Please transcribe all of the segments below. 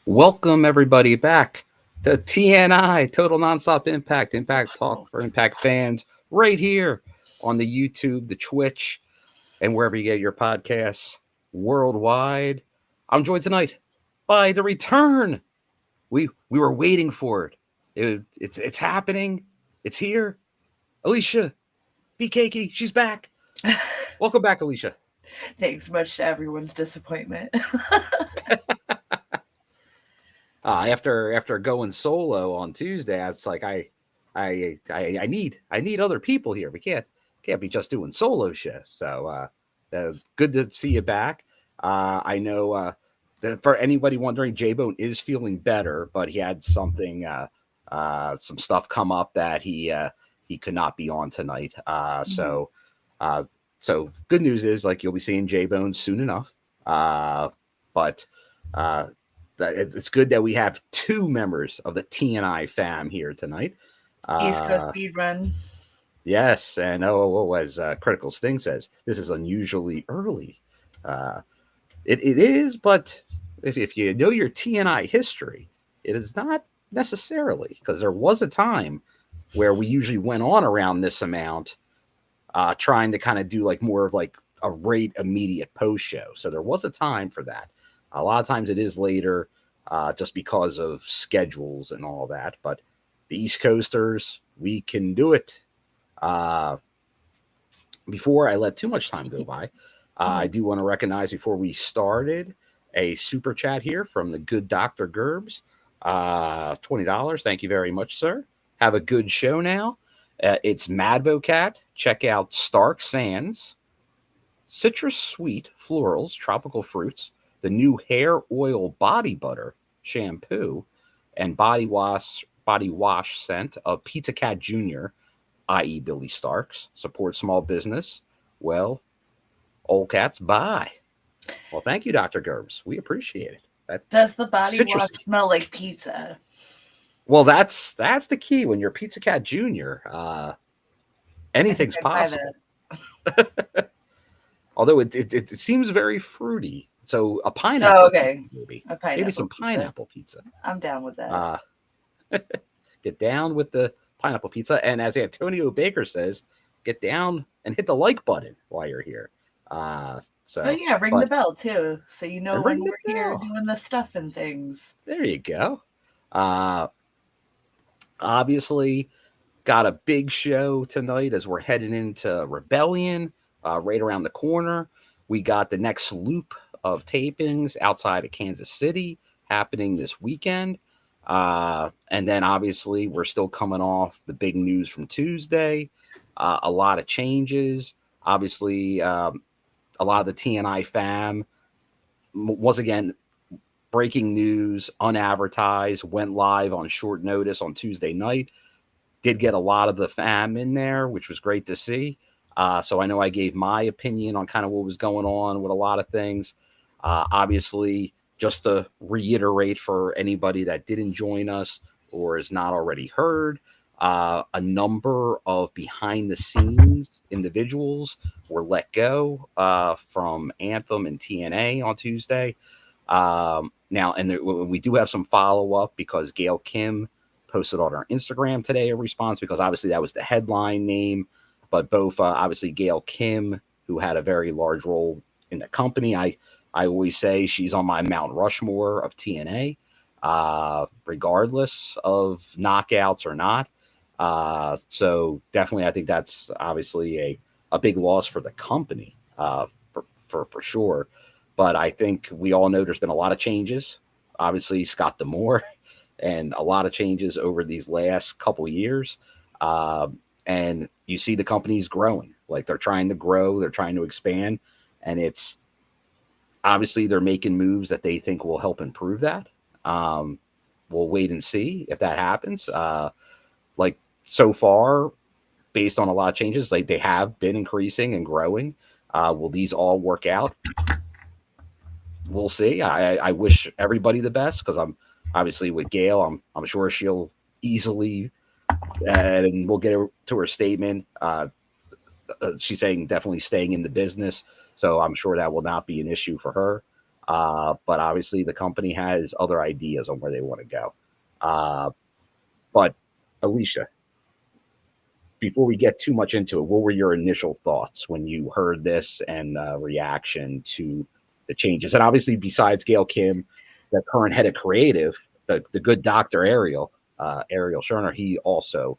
Welcome everybody back to TNI, Total Nonstop Impact Talk for Impact fans, right here on the YouTube, the Twitch, and wherever you get your podcasts worldwide. I'm joined tonight by the return. We were waiting for it. It's happening. It's here. Alicia BKK, she's back. Welcome back, Alicia. Thanks much to everyone's disappointment. After going solo on Tuesday, it's like I need other people here. We can't be just doing solo shows. So good to see you back. I know that for anybody wondering, J-Bone is feeling better, but he had something some stuff come up that he could not be on tonight. So good news is, like, you'll be seeing J-Bone soon enough. But it's good that we have two members of the TNI fam here tonight. East Coast speed run. Yes, and as Critical Sting says, this is unusually early. It is, but if you know your TNI history, it is not necessarily, because there was a time where we usually went on around this amount, trying to kind of do like more of like a rate immediate post show. So there was a time for that. A lot of times it is later, just because of schedules and all that. But the East Coasters, we can do it. Before I let too much time go by, I do want to recognize, before we started, a super chat here from the good Dr. Gerbs. $20. Thank you very much, sir. Have a good show now. It's Madvocat. Check out Stark Sands, Citrus Sweet Florals, Tropical Fruits, the new hair oil body butter shampoo, and body wash scent of Pizza Cat Jr., i.e. Billy Starks. Support small business. Well, old cats, bye. Well, thank you, Dr. Gerbs. We appreciate it. Does the body wash smell like pizza? Well, that's the key. When you're Pizza Cat Jr., anything's possible. Although it seems very fruity. So a pineapple. Oh, okay. Maybe some pineapple pizza. I'm down with that. Get down with the pineapple pizza. And as Antonio Baker says, get down and hit the like button while you're here. Ring the bell too, so you know when we're here doing the stuff and things. There you go. Obviously, got a big show tonight as we're heading into Rebellion, right around the corner. We got the next loop of tapings outside of Kansas City happening this weekend. And then obviously we're still coming off the big news from Tuesday. A lot of changes. Obviously, a lot of the TNI fam, once again, breaking news, unadvertised, went live on short notice on Tuesday night. Did get a lot of the fam in there, which was great to see. So I know I gave my opinion on kind of what was going on with a lot of things. Obviously, just to reiterate for anybody that didn't join us or is not already heard, a number of behind-the-scenes individuals were let go from Anthem and TNA on Tuesday. We do have some follow-up, because Gail Kim posted on our Instagram today a response, because obviously that was the headline name. But both, obviously, Gail Kim, who had a very large role in the company. I always say she's on my Mount Rushmore of TNA, regardless of knockouts or not. So definitely, I think that's obviously a big loss for the company, for sure. But I think we all know there's been a lot of changes. Obviously, Scott D'Amore, and a lot of changes over these last couple of years. And you see the company's growing. Like, they're trying to grow, they're trying to expand, and it's obviously they're making moves that they think will help improve that. We'll wait and see if that happens. Like, so far, based on a lot of changes, like, they have been increasing and growing. Will these all work out? We'll see. I wish everybody the best, because I'm obviously with Gail. I'm sure she'll easily, and we'll get to her statement. She's saying definitely staying in the business, so I'm sure that will not be an issue for her. But obviously the company has other ideas on where they want to go. But Alicia, before we get too much into it, what were your initial thoughts when you heard this and reaction to the changes? And obviously, besides Gail Kim, the current head of creative, the good Dr. Ariel Scherner, he also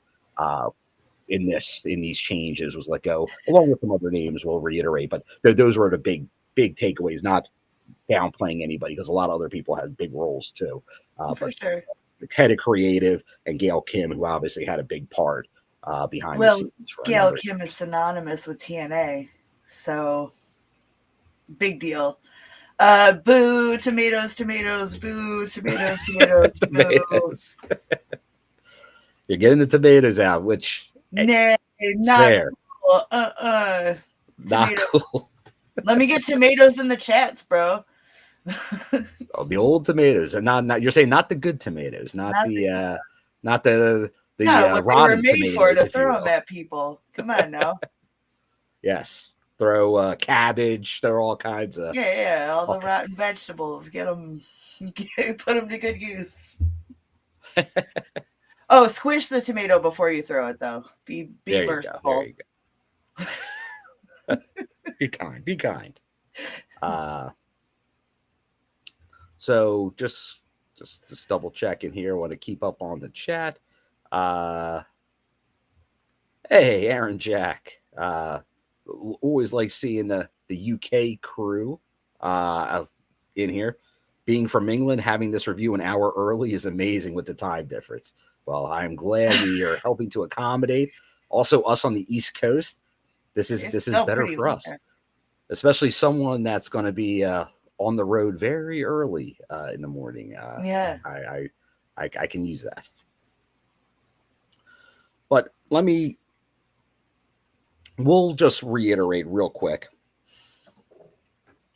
in these changes was let go, along with some other names we'll reiterate. But those were the big takeaways, not downplaying anybody, because a lot of other people had big roles too. For sure. The head of creative and Gail Kim, who obviously had a big part behind the scenes. Gail Kim is synonymous with TNA, so big deal. Boo, tomatoes, tomatoes, boo, tomatoes, tomatoes, tomatoes. You're getting the tomatoes out, which nah, not fair. Cool. Not cool. Let me get tomatoes in the chats, bro. Oh, the old tomatoes, and not you're saying not the good tomatoes, not the rotten tomatoes. For to throw them at people. Come on now. Yes, throw cabbage. Throw all kinds of all the rotten vegetables. Put them to good use. Oh, squish the tomato before you throw it, though. Be merciful. There you go. Be kind. Be kind. So just double checking here. I want to keep up on the chat. Hey, Aaron Jack. Always like seeing the UK crew in here. Being from England, having this review an hour early is amazing with the time difference. Well, I'm glad we are helping to accommodate. Also, us on the East Coast, this is better for us, especially someone that's going to be on the road very early in the morning. I can use that. But we'll just reiterate real quick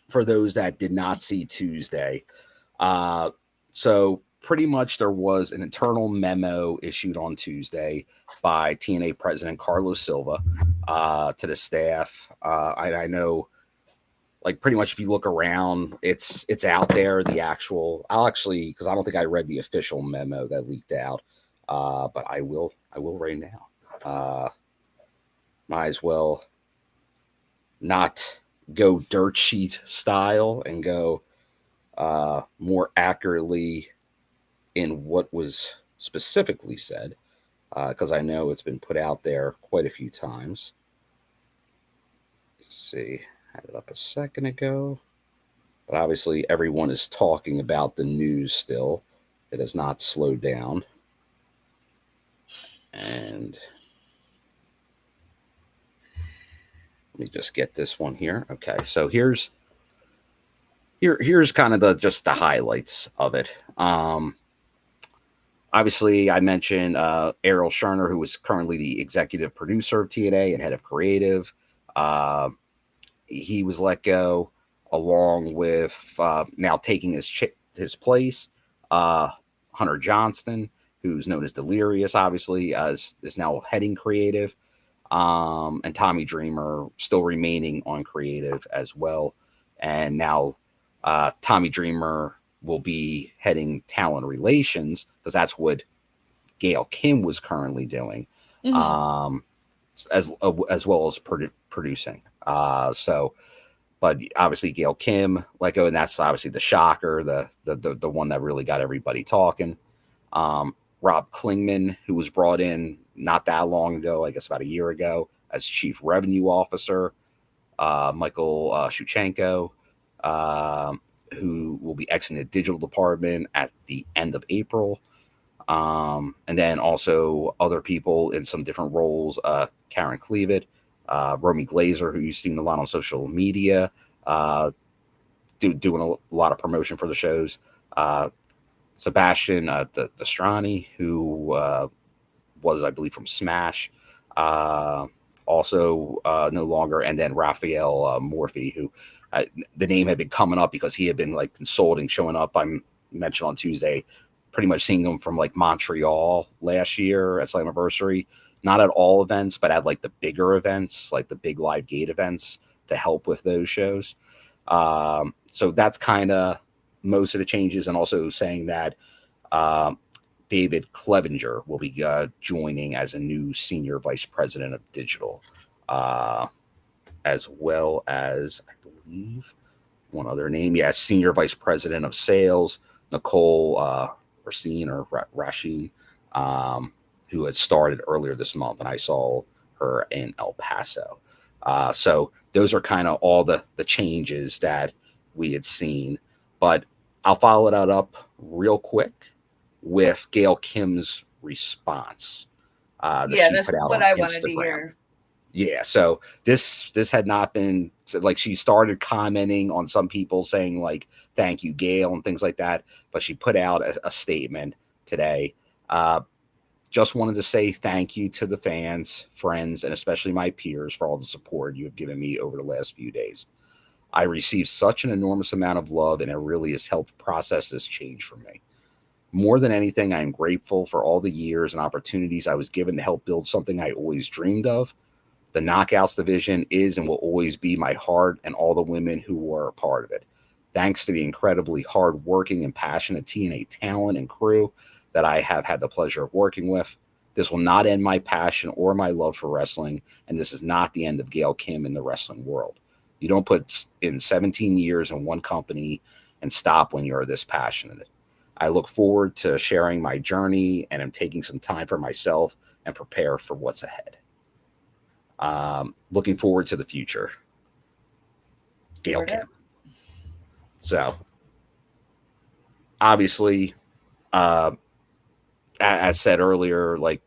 for those that did not see Tuesday. So pretty much there was an internal memo issued on Tuesday by TNA President Carlos Silva to the staff. I know, like, pretty much if you look around, it's out there. The actual, because I don't think I read the official memo that leaked out, but I will right now. Might as well not go dirt sheet style and go more accurately in what was specifically said, because I know it's been put out there quite a few times. Let's see, I had it up a second ago, but obviously everyone is talking about the news still. It has not slowed down. And let me just get this one here. Okay, so here's kind of just the highlights of it. Obviously, I mentioned Ariel Scherner, who is currently the executive producer of TNA and head of creative. He was let go, along with now taking his place. Hunter Johnston, who's known as Delirious, obviously, is now heading creative. And Tommy Dreamer still remaining on creative as well. And now Tommy Dreamer will be heading talent relations, because that's what Gail Kim was currently doing, as well as producing. But obviously Gail Kim let go, and that's obviously the shocker, the one that really got everybody talking. Rob Klingman, who was brought in not that long ago, I guess about a year ago, as chief revenue officer. Michael Shuchenko, who will be exiting the digital department at the end of April. And then also other people in some different roles, Karen Cleavitt, Romy Glazer, who you've seen a lot on social media, doing a lot of promotion for the shows. Sebastian Destrani, who was, I believe, from Smash, also no longer. And then Raphael Morphy, who the name had been coming up because he had been like consulting, showing up. I mentioned on Tuesday, pretty much seeing him from like Montreal last year at Slammiversary. Not at all events, but at like the bigger events, like the big live gate events, to help with those shows. So that's kind of most of the changes, and also saying that um, David Clevenger will be joining as a new senior vice president of digital, uh, as well as, I believe, one other name. Yeah, senior vice president of sales, Nicole Racine or Rasheen, um, who had started earlier this month, and I saw her in El Paso. So those are kind of all the changes that we had seen. But I'll follow that up real quick with Gail Kim's response that Yeah, she that's put out what on I wanted to Instagram. hear. Yeah, so this had not been so, like, she started commenting on some people saying like thank you Gail and things like that, but she put out a statement today. Uh, just wanted to say thank you to the fans, friends, and especially my peers for all the support you have given me over the last few days. I received such an enormous amount of love, and it really has helped process this change for me. More than anything, I am grateful for all the years and opportunities I was given to help build something I always dreamed of. The Knockouts division is and will always be my heart and all the women who were a part of it. Thanks to the incredibly hardworking and passionate TNA talent and crew that I have had the pleasure of working with, this will not end my passion or my love for wrestling, and this is not the end of Gail Kim in the wrestling world. You don't put in 17 years in one company and stop when you're this passionate. I look forward to sharing my journey and am taking some time for myself and prepare for what's ahead. Looking forward to the future. Gail Word Kim. up. So obviously, uh, as said earlier, like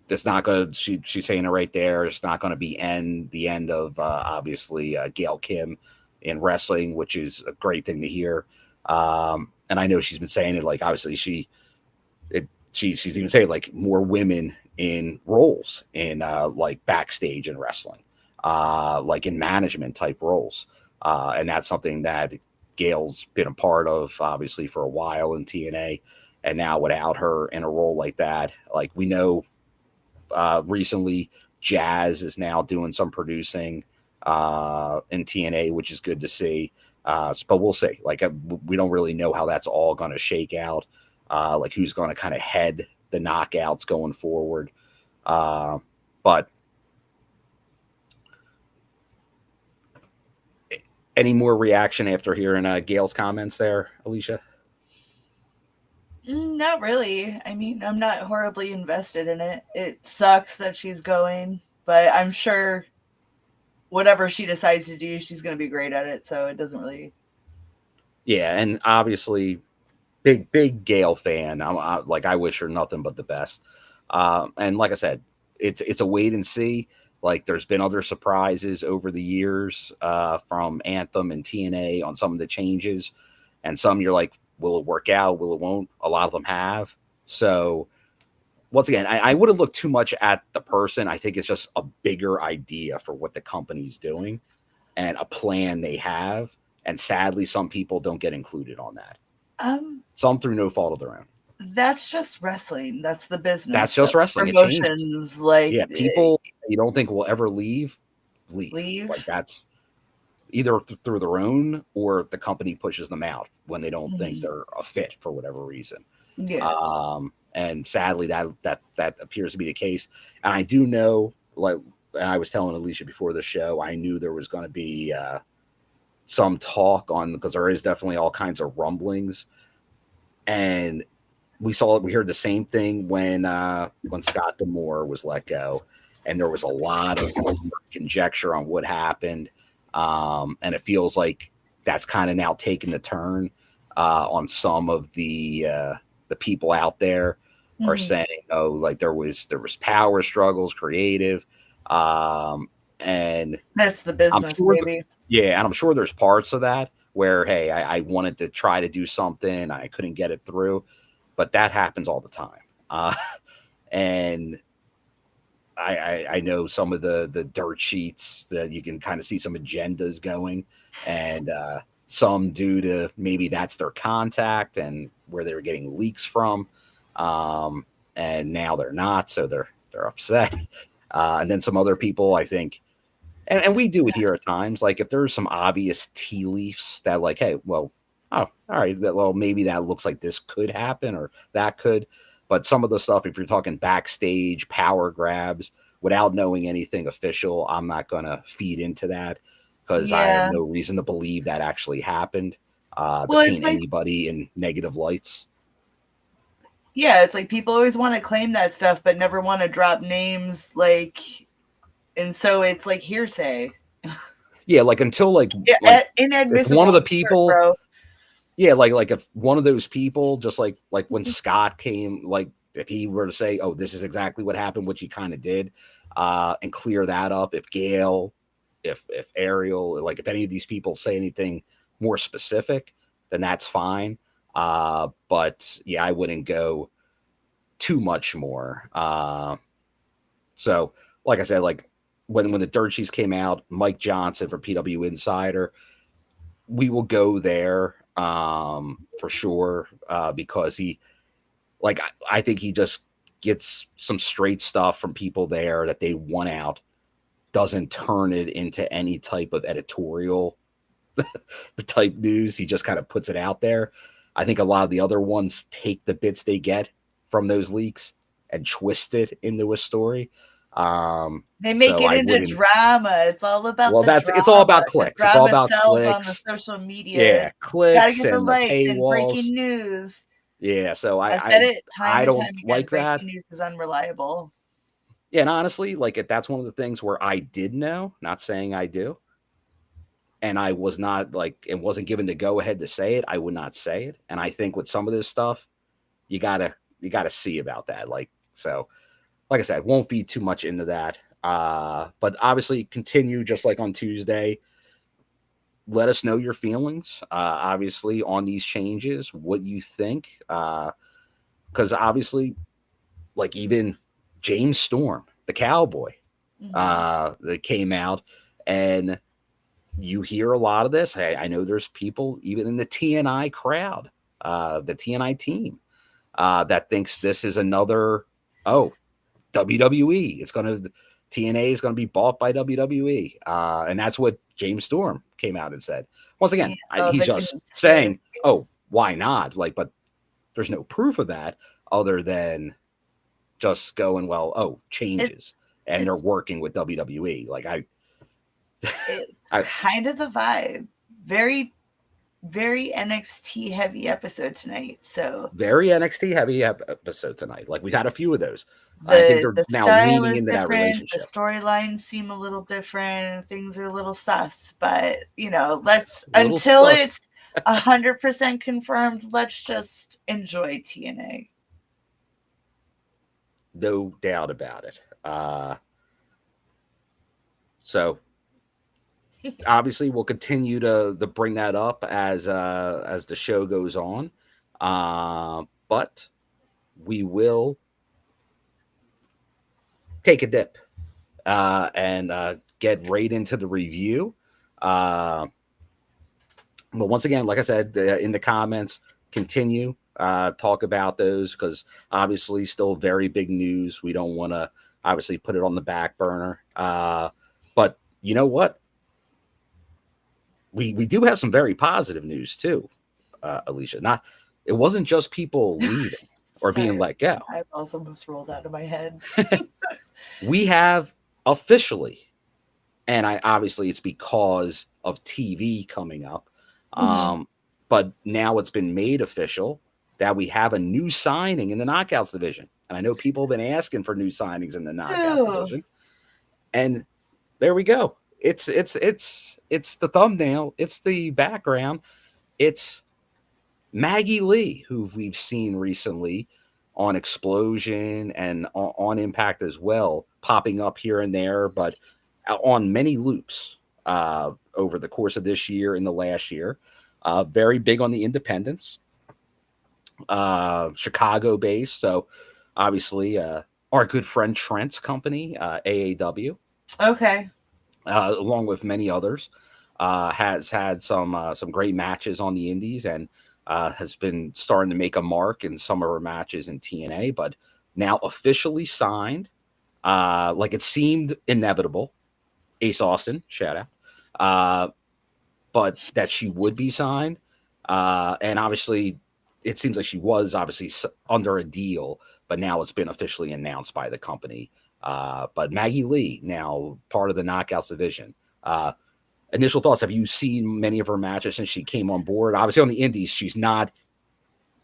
it's not gonna. She's saying it right there. It's not gonna be the end of obviously Gail Kim in wrestling, which is a great thing to hear. And I know she's been saying it, like obviously she's even saying like more women in roles in like backstage in wrestling, like in management type roles, and that's something that Gail's been a part of obviously for a while in TNA, and now without her in a role like that, like we know recently Jazz is now doing some producing in TNA, which is good to see. But we'll see. Like we don't really know how that's all going to shake out. Like who's going to kind of head the knockouts going forward. But any more reaction after hearing Gail's comments there, Alicia? Not really. I mean, I'm not horribly invested in it. It sucks that she's going, but I'm sure whatever she decides to do, she's going to be great at it. So it doesn't really. Yeah, and obviously big Gail fan. Like I wish her nothing but the best. And like I said, it's a wait and see. Like there's been other surprises over the years from Anthem and TNA on some of the changes, and some you're like, will it work out? Will it won't? A lot of them have. So once again, I wouldn't look too much at the person. I think it's just a bigger idea for what the company's doing and a plan they have. And sadly, some people don't get included on that. Um, Some through no fault of their own. that's just wrestling. That's the That's business. just That's wrestling. It changes. promotions. Like Yeah, people you don't think will ever leave. leave. Like that's either through their own or the company pushes them out when they don't think Mhm. they're a fit for whatever reason. Yeah. And sadly, that appears to be the case. And I do know, like, and I was telling Alicia before the show, I knew there was going to be some talk on because there is definitely all kinds of rumblings, and we heard the same thing when Scott D'Amore was let go, and there was a lot of conjecture on what happened, and it feels like that's kind of now taken the turn on some of the people out there are Mhm. saying, oh, like there was power struggles, creative, and That's the I'm business, sure, baby. yeah, and I'm sure there's parts of that where, hey, I wanted to try to do something, I couldn't get it through, but that happens all the time. And I know some of the dirt sheets that you can kind of see some agendas going, and some due to maybe that's their contact and where they were getting leaks from, um, and now they're not, so they're upset. And then some other people, I think, and we do it here at times. Like if there's some obvious tea leaves that like, hey, well, oh, all right, well, maybe that looks like this could happen or that could. But some of the stuff, if you're talking backstage power grabs without knowing anything official, I'm not gonna feed into that because I have Yeah. no reason to believe that actually happened. To Well, it's paint like, anybody in negative lights. yeah, it's like people always want to claim that stuff, but never want to drop names. Like, and so it's like hearsay. Yeah, like until like Yeah, if one of inadmissible, the people, bro. yeah, like if one of those people, just like when Scott came, like if he were to say, "Oh, this is exactly what happened," which he kind of did, and clear that up. If Gail, if Ariel, like if any of these people say anything more specific, then that's fine. But yeah, I wouldn't go too much more. So like I said, like when the dirt sheets came out, Mike Johnson for PW Insider, we will go there for sure because he like I think he just gets some straight stuff from people there that they want out, doesn't turn it into any type of editorial the type news. He just kind of puts it out there. I think a lot of the other ones take the bits they get from those leaks and twist it into a story. They make So it I into wouldn't. drama. It's all about Well, the that's it's all drama. about The clicks. It's all drama about sells on the clicks. social media. Yeah, Gotta clicks get the and the likes and breaking paywalls. news. Yeah, so I've said it time I and don't time again. like that. Breaking news is unreliable. Yeah, and honestly, like that's one of the things where I did know, not saying I do, and I was not like it wasn't given the go ahead to say it. I would not say it, and I think with some of this stuff, you gotta see about that. Like so, like I said, won't feed too much into that. But obviously, continue just like on Tuesday. Let us know your feelings, obviously, on these changes. What you think, because obviously, like even James Storm, the cowboy, that came out, and you hear a lot of this. Hey, I know there's people even in the TNI crowd, the TNI team, that thinks this is another WWE. It's gonna TNA is gonna be bought by WWE, and that's what James Storm came out and said. Once Yeah, again, oh, he's the just conspiracy. saying, "Oh, why not?" Like, but there's no proof of that other than just going, "Well, changes," It's and they're it's working with WWE. Like it's I kind of the vibe. Very very NXT heavy episode tonight. So very NXT heavy episode tonight. Like we've had a few of those. I think they're the now style leaning is into that different. The relationship. storylines seem a little different. Things are a little sus, but let's A little until sus. it's 100% confirmed. Let's just enjoy TNA. No doubt about it. So obviously we'll continue to bring that up as the show goes on, but we will take a dip and get right into the review. Uh, but once again, like I said, in the comments, continue talk about those because obviously still very big news. We don't want to obviously put it on the back burner, but you know what? We do have some very positive news too, Alicia. Not it wasn't just people leaving or being Sorry, let go. I also almost rolled out of my head. We have officially, and I obviously it's because of TV coming up, but now it's been made official that we have a new signing in the Knockouts division. And I know people have been asking for new signings in the Knockout Ooh, division, and there we go. It's the thumbnail. It's the background. It's Maggie Lee, who we've seen recently on Explosion and on Impact as well, popping up here and there, but on many loops over the course of this year and the last year. Very big on the independents, Chicago based. So obviously, our good friend Trent's company, AAW, okay. along with many others, has had some great matches on the indies and has been starting to make a mark in some of her matches in TNA, but now officially signed. Like it seemed inevitable Ace Austin, shout out. But that she would be signed. And obviously, it seems like she was obviously under a deal, but now it's been officially announced by the company. But Maggie Lee, now part of the Knockouts division. Initial thoughts, have you seen many of her matches since she came on board? Obviously, on the Indies, she's not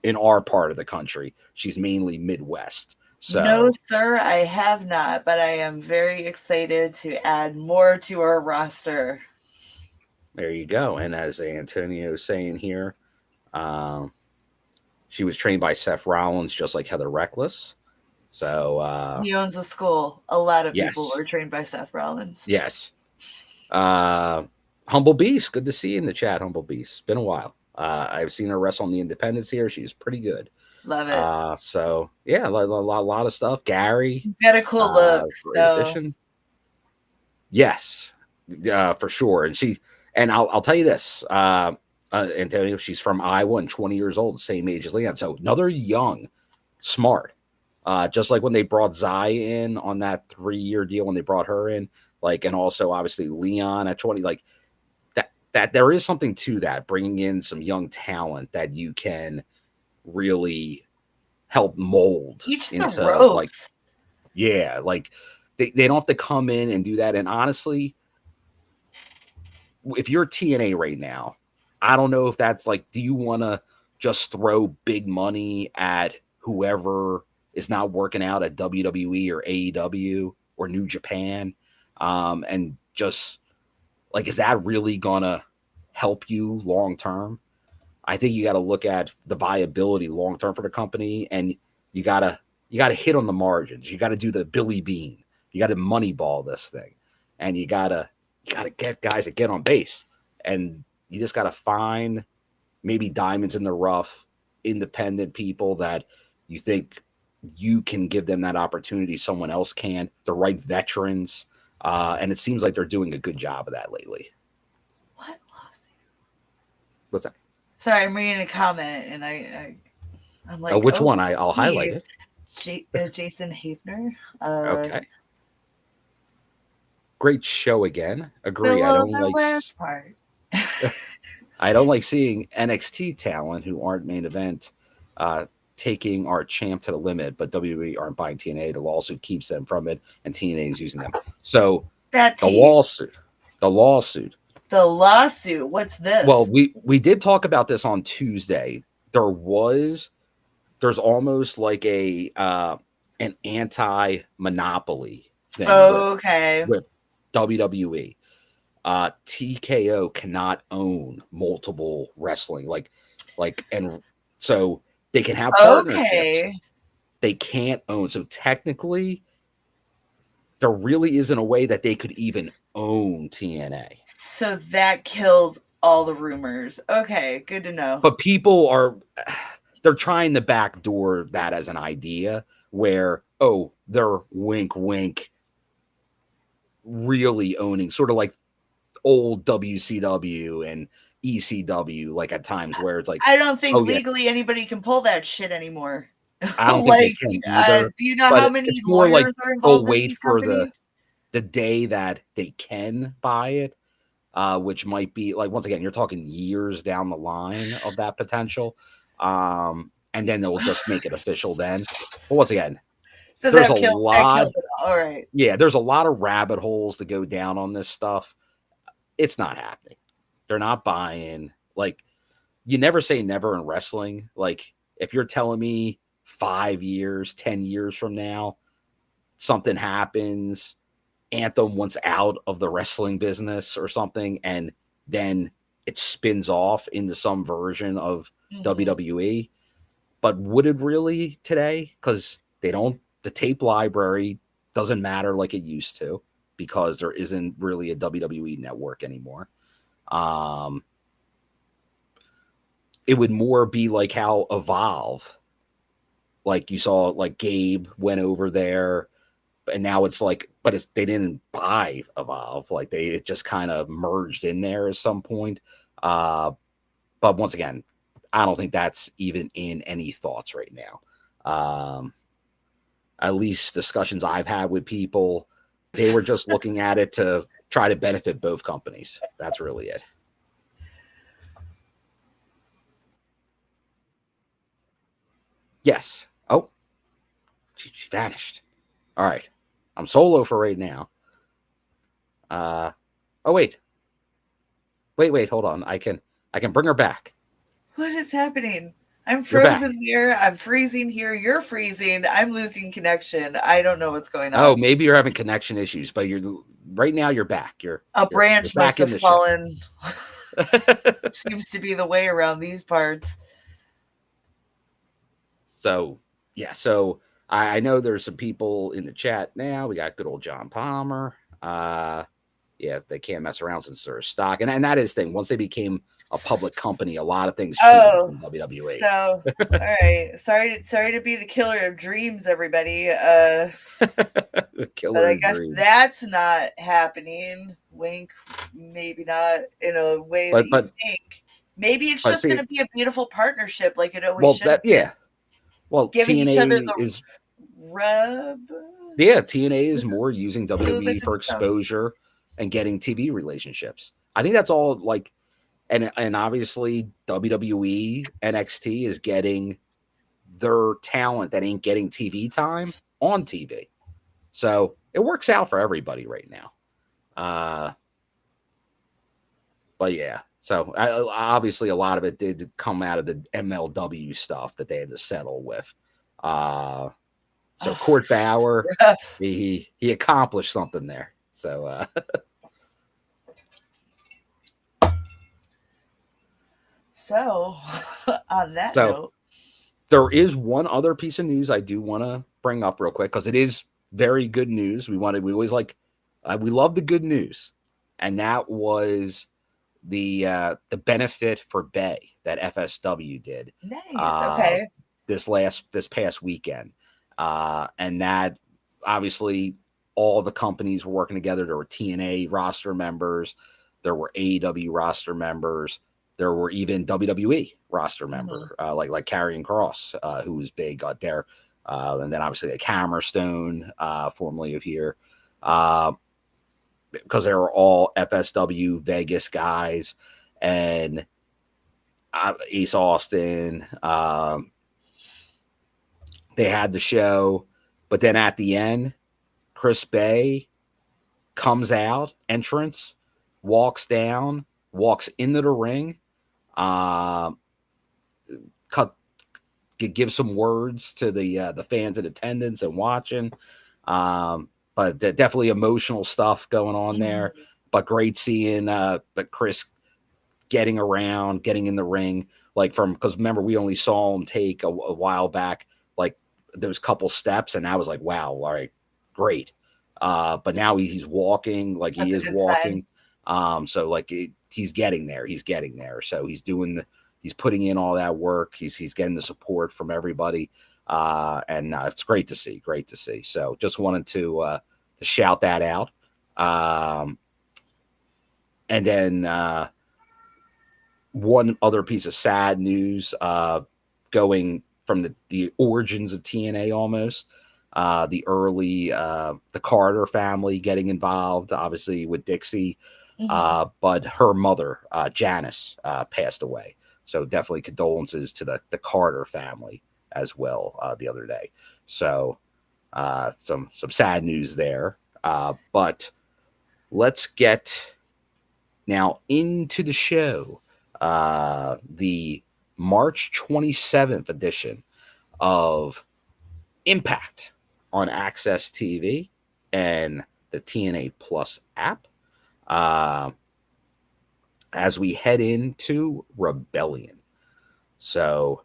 in our part of the country. She's mainly Midwest. So, no, sir, I have not, but I am very excited to add more to our roster. there you go. And as Antonio is saying here, she was trained by Seth Rollins, just like Heather Reckless. So he owns a school. A lot of people yes. were trained by Seth Rollins. Yes. Humble Beast, good to see you in the chat, Humble Beast. Been a while. I've seen her wrestle on the Independence here. She's pretty good. Love it. So yeah, a lot of stuff. Gary, got a cool look. Great addition. Yes, for sure. And I'll tell you this, Antonio, she's from Iowa and 20 years old, same age as Leon. So another young, smart. Just like when they brought Zai in on that 3-year deal, when they brought her in, like, and also obviously Leon at 20, like that there is something to that, bringing in some young talent that you can really help mold into, like, yeah, like they don't have to come in and do that. And honestly, if you're TNA right now, I don't know if that's like, do you want to just throw big money at whoever is not working out at WWE or AEW or New Japan? And just like, is that really gonna help you long term? I think you got to look at the viability long term for the company, and you gotta hit on the margins. You got to do the Billy Bean. You got to moneyball this thing, and you gotta get guys that get on base, and you just got to find maybe diamonds in the rough, independent people that you think you can give them that opportunity someone else can, the right veterans. And it seems like they're doing a good job of that lately. What lawsuit? What's that? Sorry, I'm reading a comment, and I'm like, which one? I'll highlight it. Jason Haefner. Okay. Great show again. Agree. Last part. I don't like seeing NXT talent who aren't main event taking our champ to the limit, but WWE aren't buying TNA. The lawsuit keeps them from it, and TNA is using them. So the lawsuit. What's this? Well, we did talk about this on Tuesday. There's almost like an anti-monopoly thing with WWE. TKO cannot own multiple wrestling, and so they can have partnerships. They can't own. So technically, there really isn't a way that they could even own TNA. So that killed all the rumors. Okay, good to know. But they're trying to backdoor that as an idea where, they're wink, wink, really owning, sort of like old WCW and ECW, like at times where it's like, I don't think legally anybody can pull that shit anymore. I don't think they can either. Do you know how many lawyers are involved? Wait for the day that they can buy it, which might be like, once again, you're talking years down the line of that potential, and then they'll just make it official then. But once again, so there's a lot. All right, yeah, there's a lot of rabbit holes to go down on this stuff. It's not happening. They're not buying. Like, you never say never in wrestling. Like, if you're telling me 5 years, 10 years from now, something happens, Anthem wants out of the wrestling business or something, and then it spins off into some version of WWE. But would it really today? Because the tape library doesn't matter like it used to, because there isn't really a WWE network anymore. It would more be like how Evolve, like you saw, like Gabe went over there, and now it's like, but they didn't buy Evolve, like it just kind of merged in there at some point. But once again, I don't think that's even in any thoughts right now. At least discussions I've had with people, they were just looking at it to try to benefit both companies. That's really it. Yes. Oh, she vanished. All right. I'm solo for right now. Oh wait. Wait, hold on. I can bring her back. What is happening? I'm You're back. frozen here. I'm freezing here. You're freezing. I'm losing connection. I don't know what's going on. Oh, maybe you're having connection issues, but right now you're back. You're branch you're must back in have the fallen. Seems to be the way around these parts. So yeah, so I know there's some people in the chat now. We got good old John Palmer. Yeah, they can't mess around since they're stock, and that is the thing. Once they became a public company, a lot of things changed in WWE. So all right, sorry to be the killer of dreams, everybody. Killer but I guess dreams. that's not happening. Wink, maybe not in a way that you think. Maybe it's just going to be a beautiful partnership, like it always should. Yeah. Well, giving TNA each other the is rub. Yeah, TNA is more using WWE for exposure and getting TV relationships. I think that's all like, and obviously WWE NXT is getting their talent that ain't getting TV time on TV. So it works out for everybody right now. But yeah, so obviously a lot of it did come out of the MLW stuff that they had to settle with. So Court Bauer, he accomplished something there. So so on that note, there is one other piece of news I do want to bring up real quick because it is very good news. We always like we love the good news, and that was the benefit for Bay that FSW did. Nice. Okay. This past weekend. And that obviously all the companies were working together. There were TNA roster members, there were AEW roster members, there were even WWE roster member, like Karrion Kross, who was big out there, and then obviously like Hammerstone, formerly of here, because they were all FSW Vegas guys, and Ace Austin. They had the show, but then at the end, Chris Bay comes out, entrance, walks down, walks into the ring, give some words to the fans in attendance and watching. But definitely emotional stuff going on there. But great seeing the Chris getting around, getting in the ring, because remember we only saw him take a while back, like those couple steps, and I was like, wow, all right, great. But now he's walking, like he is walking. So like he's getting there. So he's putting in all that work. He's getting the support from everybody. And it's great to see. So just wanted to shout that out. And then one other piece of sad news, going from the origins of TNA almost, the early, the Carter family getting involved, obviously with Dixie, but her mother, Janice, passed away. So definitely condolences to the Carter family as well the other day. So some sad news there. But let's get now into the show. The March 27th edition of Impact on Access TV and the TNA Plus app. As we head into Rebellion. So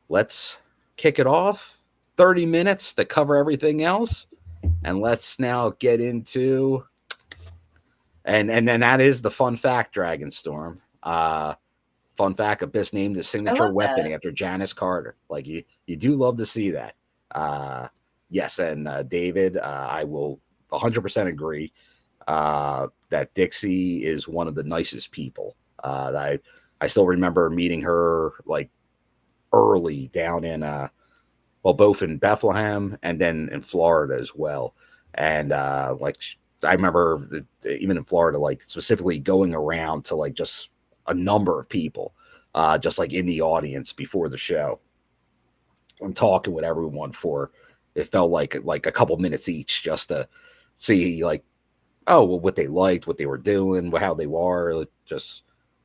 let's kick it off. 30 minutes to cover everything else. And let's now get into, and then that is the fun fact, Dragonstorm. Fun fact, Abyss named his signature weapon after Janice Carter. Like you do love to see that. Yes, and David, I will 100% agree that Dixie is one of the nicest people. I still remember meeting her like early down in both in Bethlehem and then in Florida as well. And like I remember even in Florida, like specifically going around to like just a number of people, just like in the audience before the show and talking with everyone for, it felt like a couple minutes each just to see like, oh, well, what they liked, what they were doing, how they were, just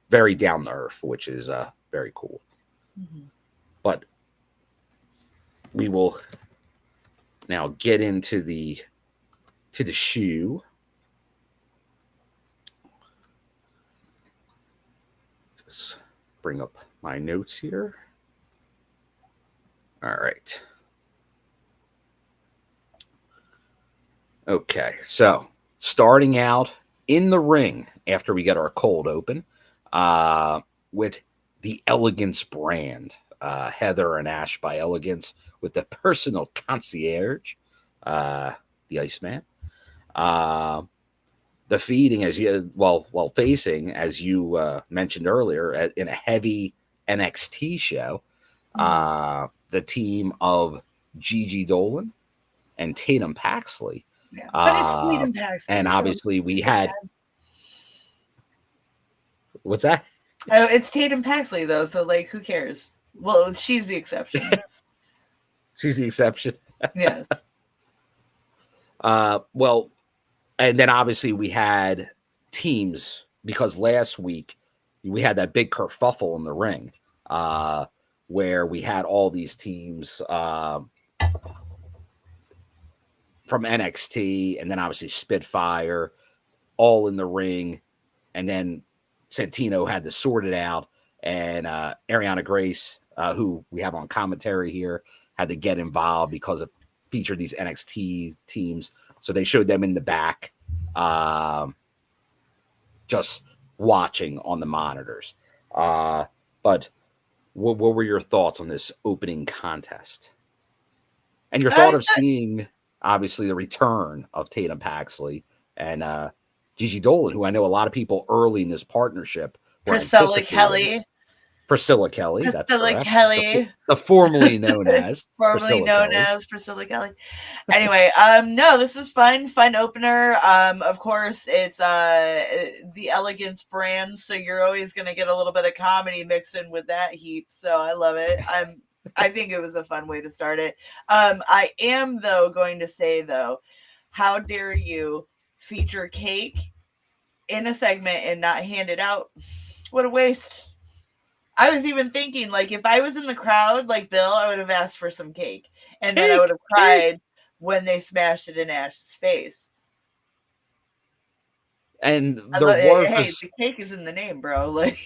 very down to earth, which is very cool. Mm-hmm. But we will now get into the shoe. Just bring up my notes here. All right. Okay, so starting out in the ring after we get our cold open with the Elegance brand, Heather and Ash by Elegance with the personal concierge, the Iceman. The feeding as you while facing, as you mentioned earlier, in a heavy NXT show, the team of Gigi Dolin and Tatum Paxley. Yeah, but it's Tatum Paxley. And obviously we had... What's that? Oh, it's Tatum Paxley, though, so, like, who cares? Well, she's the exception. She's the exception. Yes. Well, and then obviously we had teams, because last week we had that big kerfuffle in the ring where we had all these teams from NXT, and then obviously Spitfire, all in the ring, and then Santino had to sort it out, and Ariana Grace, who we have on commentary here, had to get involved because it featured these NXT teams, so they showed them in the back, just watching on the monitors. But what were your thoughts on this opening contest? And your thought of seeing... obviously, the return of Tatum Paxley and Gigi Dolin, who I know a lot of people early in this partnership were Priscilla Kelly. Priscilla Kelly. That's correct. Kelly. The formerly known as. Priscilla Kelly. Anyway, no, this was fun opener. Of course, it's the Elegance brand, so you're always going to get a little bit of comedy mixed in with that heap. So I love it. I think it was a fun way to start it. I am, though, going to say, though, how dare you feature cake in a segment and not hand it out? What a waste. I was even thinking, like, if I was in the crowd, like Bill, I would have asked for some cake. And then I would have cried when they smashed it in Ash's face. And the cake is in the name, bro. Like...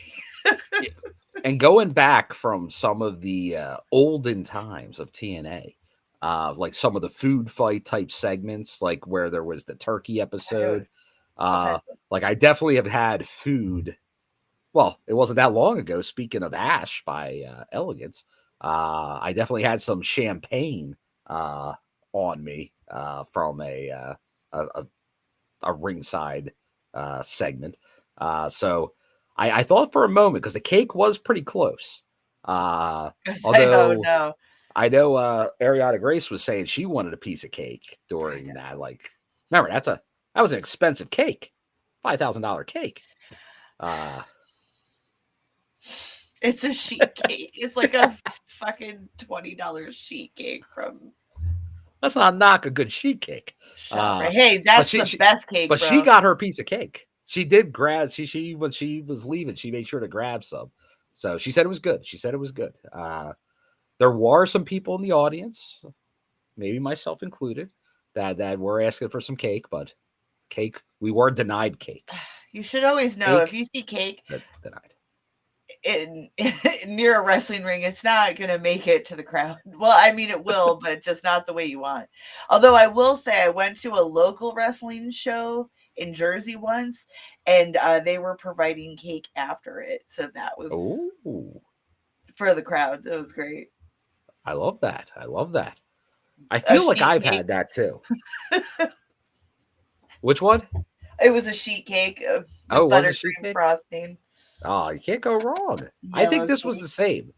And going back from some of the olden times of TNA, like some of the food fight type segments, like where there was the turkey episode, like I definitely have had food. Well, it wasn't that long ago. Speaking of Ash by Elegance, I definitely had some champagne on me from a ringside segment. So I thought for a moment, because the cake was pretty close. Although I know Ariana Grace was saying she wanted a piece of cake during that. Like, remember, that was an expensive cake, $5,000 cake. It's a sheet cake. It's like a fucking $20 sheet cake from. Let's not knock a good sheet cake. Hey, that's the best cake. But she got her piece of cake. She did grab. She when she was leaving, she made sure to grab some. So she said it was good. There were some people in the audience, maybe myself included, that were asking for some cake, but we were denied cake. You should always know if you see cake denied near a wrestling ring, it's not going to make it to the crowd. Well, I mean, it will, but just not the way you want. Although I will say I went to a local wrestling show in Jersey once, and they were providing cake after it. So that was for the crowd. That was great. I love that. I feel like I've had that too. Which one? It was a sheet cake with buttercream frosting. Oh, you can't go wrong. No, I think this was the same.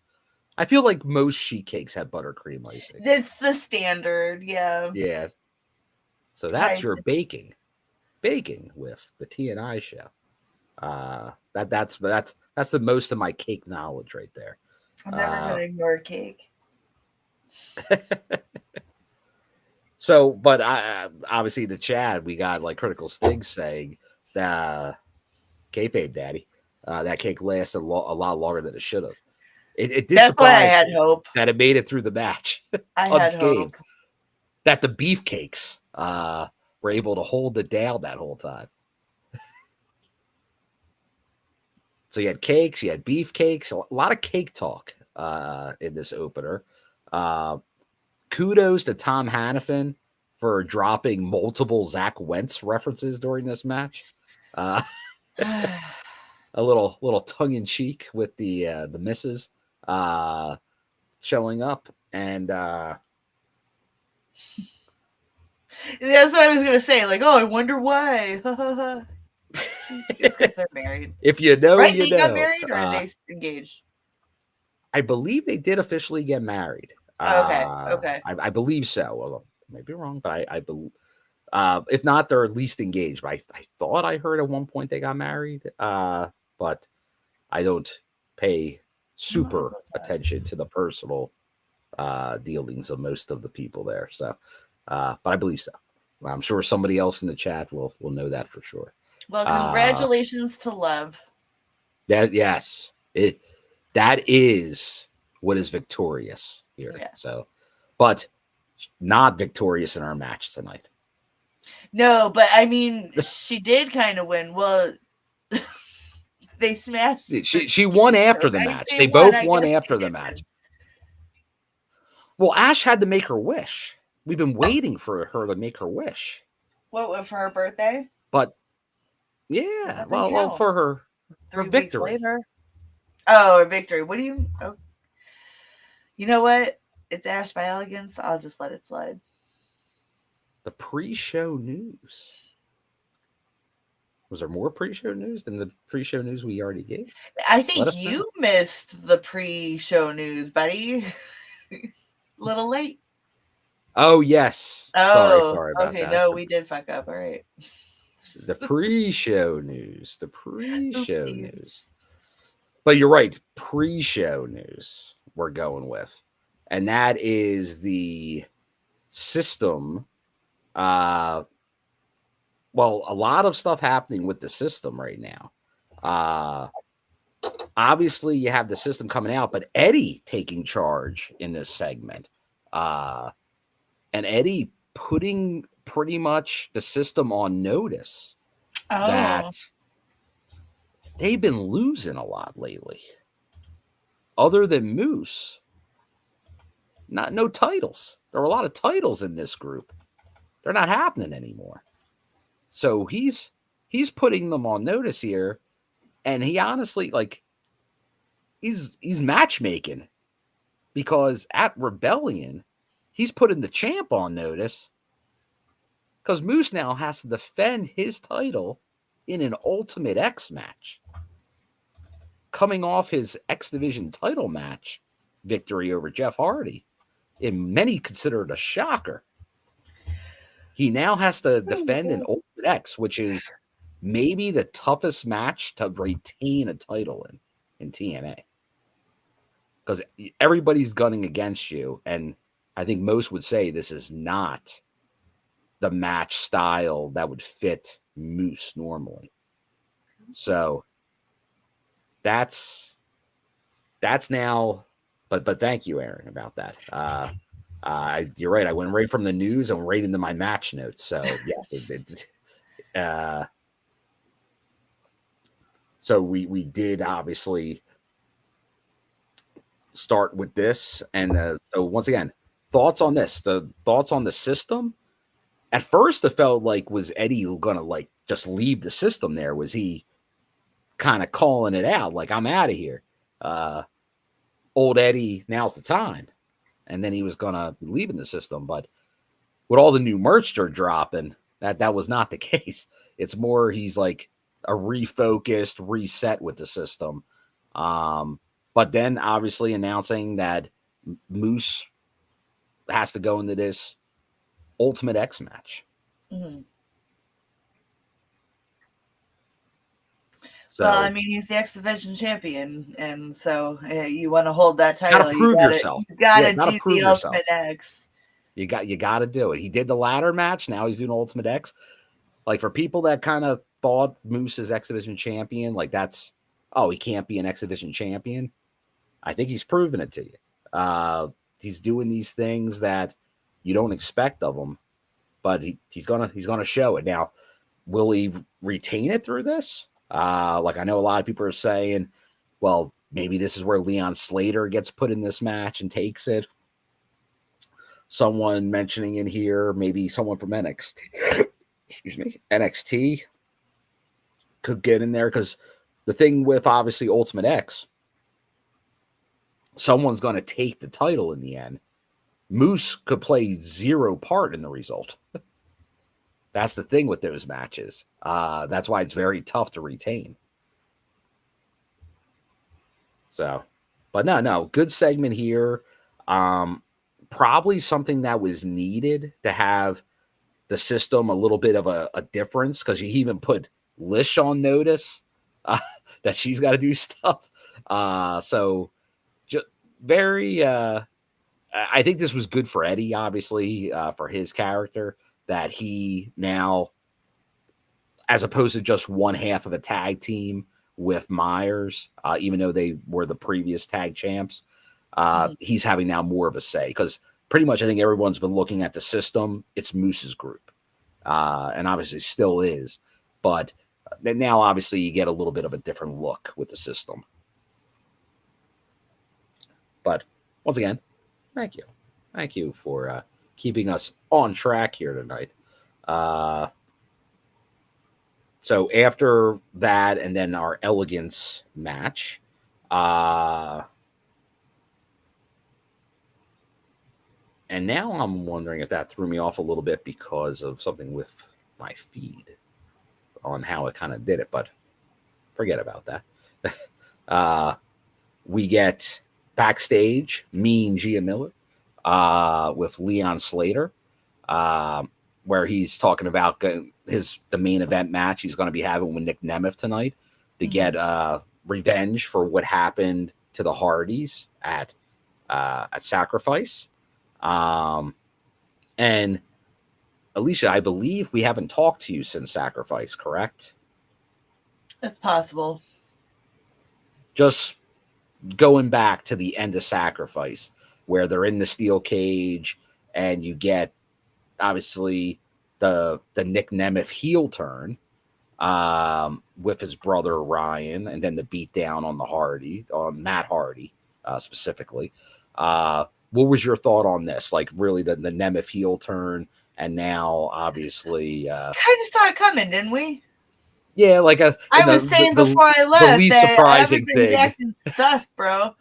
I feel like most sheet cakes have buttercream icing. It's the standard, yeah. Yeah. So that's your baking baking with the TNI show. That's the most of my cake knowledge right there. I'm never gonna ignore cake. So, but obviously the chat, we got like Critical Stig saying that kayfabe daddy, that cake lasted a lot longer than it should have. It did That's why I surprise had me hope. that it made it through the match I had unscathed. hope. That the beefcakes were able to hold it down that whole time. So you had cakes, you had beefcakes, a lot of cake talk in this opener. Kudos to Tom Hannafin for dropping multiple Zach Wentz references during this match. A little tongue in cheek with the misses showing up, and that's what I was gonna say. Like, oh, I wonder why. It's because they're married. If you know, right? you They know. got married, or are they engaged? I believe they did officially get married. Okay. I believe so. Well, I may be wrong, but I believe. If not, they're at least engaged. But I thought I heard at one point they got married. But I don't pay super attention to the personal dealings of most of the people there. So, but I believe so. I'm sure somebody else in the chat will know that for sure. Well, congratulations to Love. That is what is victorious here. Yeah. So, but not victorious in our match tonight. No, but I mean, she did kind of win. Well, they smashed. She won after the match. They both won after the match. Well, Ash had to make her wish. We've been waiting for her to make her wish. What, for her birthday? But yeah, well, for her 3 victory. Weeks later. Oh, her victory. What do you? Oh, you know what? It's Ash by Elegance. I'll just let it slide. The pre-show news. Was there more pre-show news than the pre-show news we already gave? I think you missed the pre-show news, buddy. Little late. Oh, yes. Oh, sorry about that. Okay, no, we did fuck up. All right. The pre-show news. The pre-show news. But you're right. Pre-show news we're going with. And that is the system. Well, a lot of stuff happening with the system right now. Obviously, you have the system coming out, but Eddie taking charge in this segment. And Eddie putting pretty much the system on notice that they've been losing a lot lately. Other than Moose, no titles. There are a lot of titles in this group. They're not happening anymore. So he's putting them on notice here, and he honestly, like, he's matchmaking, because at Rebellion, he's putting the champ on notice, because Moose now has to defend his title in an Ultimate X match, coming off his X Division title match victory over Jeff Hardy, and many consider it a shocker. He now has to defend an Ultimate X, which is maybe the toughest match to retain a title in TNA. Because everybody's gunning against you, and I think most would say this is not the match style that would fit Moose normally. So that's now, but thank you, Aaron, about that. You're right. I went right from the news and right into my match notes. So yes, so we did obviously start with this, and so once again, thoughts on this. The thoughts on the system. At first, it felt like, was Eddie gonna like just leave the system there? Was he kind of calling it out, like, I'm out of here? Old Eddie, now's the time. And then he was gonna be leaving the system, but with all the new merch they're dropping, that was not the case. It's more he's like a refocused reset with the system. But then obviously announcing that Moose has to go into this Ultimate X match. Mm-hmm. Well, So I mean, he's the X Division champion, and so you want to hold that got to title, prove yourself. you gotta Got to do the prove Ultimate yourself. X. You got to do it. He did the ladder match. Now he's doing Ultimate X. Like, for people that kind of thought Moose is X Division champion, like he can't be an X Division champion. I think he's proven it to you. He's doing these things that you don't expect of him, but he's gonna show it. Now, will he retain it through this? Like, I know a lot of people are saying, well, maybe this is where Leon Slater gets put in this match and takes it. Someone mentioning in here, maybe someone from NXT. Excuse me, NXT could get in there, because the thing with obviously Ultimate X, someone's going to take the title in the end. Moose could play zero part in the result. That's the thing with those matches. That's why it's very tough to retain. So, but no, good segment here. Probably something that was needed to have the system a little bit of a difference, because you even put Lish on notice that she's got to do stuff. So just very, I think this was good for Eddie, obviously, for his character, that he now, as opposed to just one half of a tag team with Myers, even though they were the previous tag champs, he's having now more of a say, because pretty much I think everyone's been looking at the system. It's Moose's group, and obviously still is, but now obviously you get a little bit of a different look with the system. But once again, thank you for keeping us on track here tonight. So after that, and then our Elegance match, and now I'm wondering if that threw me off a little bit because of something with my feed on how it kind of did it, but forget about that. We get backstage, Mean Gia Miller, with Leon Slater, where he's talking about the main event match he's going to be having with Nick Nemeth tonight to get revenge for what happened to the Hardys at Sacrifice. And Alicia, I believe we haven't talked to you since Sacrifice, correct? It's possible. Just going back to the end of Sacrifice, where they're in the steel cage, and you get obviously the Nick Nemeth heel turn with his brother Ryan, and then the beatdown on Matt Hardy specifically. What was your thought on this? Like, really, the Nemeth heel turn, and now obviously kind of saw it coming, didn't we? Yeah, like I was saying before I left, the least surprising thing. Acting sus, bro.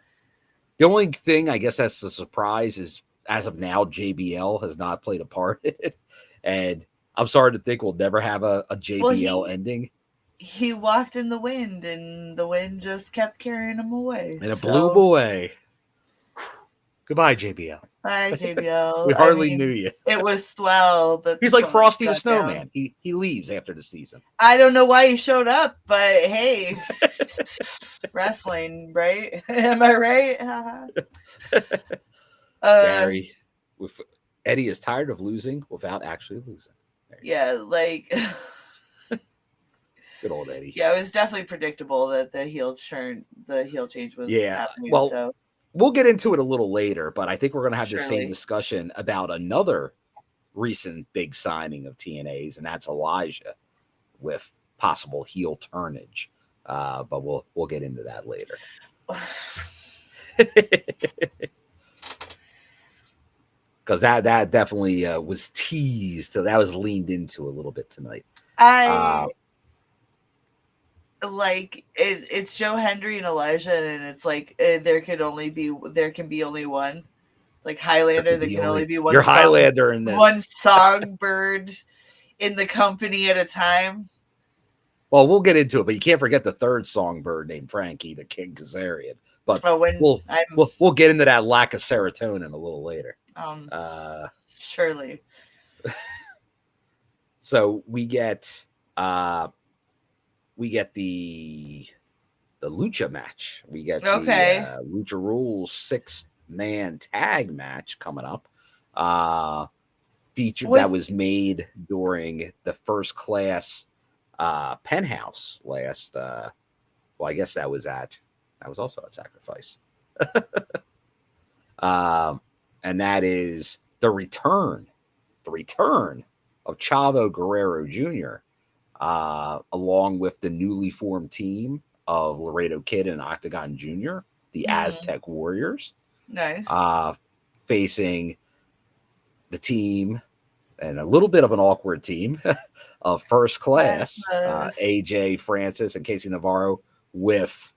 The only thing I guess that's the surprise is, as of now, JBL has not played a part in it, and I'm sorry to think we'll never have a JBL ending. He walked in the wind, and the wind just kept carrying him away. And it blew him away. Goodbye, JBL. Bye, JBL. We hardly knew you. It was swell, but he's like Frosty the Snowman. He leaves after the season. I don't know why he showed up, but hey, wrestling, right? Am I right? Gary, Eddie is tired of losing without actually losing. Yeah, like good old Eddie. Yeah, it was definitely predictable that the heel change was happening. Well, so we'll get into it a little later, but I think we're going to have the same discussion about another recent big signing of TNA's, and that's Elijah with possible heel turnage. But we'll get into that later. Because that definitely was teased, so that was leaned into a little bit tonight. It's Joe Hendry and Elijah, and it's like there can be only one. It's like Highlander, there can only be one. You're Highlander in this. One songbird in the company at a time. Well, we'll get into it, but you can't forget the third songbird named Frankie, the King Kazarian. But we'll get into that lack of serotonin a little later. Surely. So we get we get the Lucha match. We get the Lucha Rules 6-man tag match coming up. Featured that was made during the First Class Penthouse last. I guess that was also at Sacrifice. And that is the return of Chavo Guerrero Jr. Along with the newly formed team of Laredo Kid and Octagon Jr., the Aztec Warriors. Nice. Facing the team, and a little bit of an awkward team of First Class, AJ Francis and Casey Navarro, with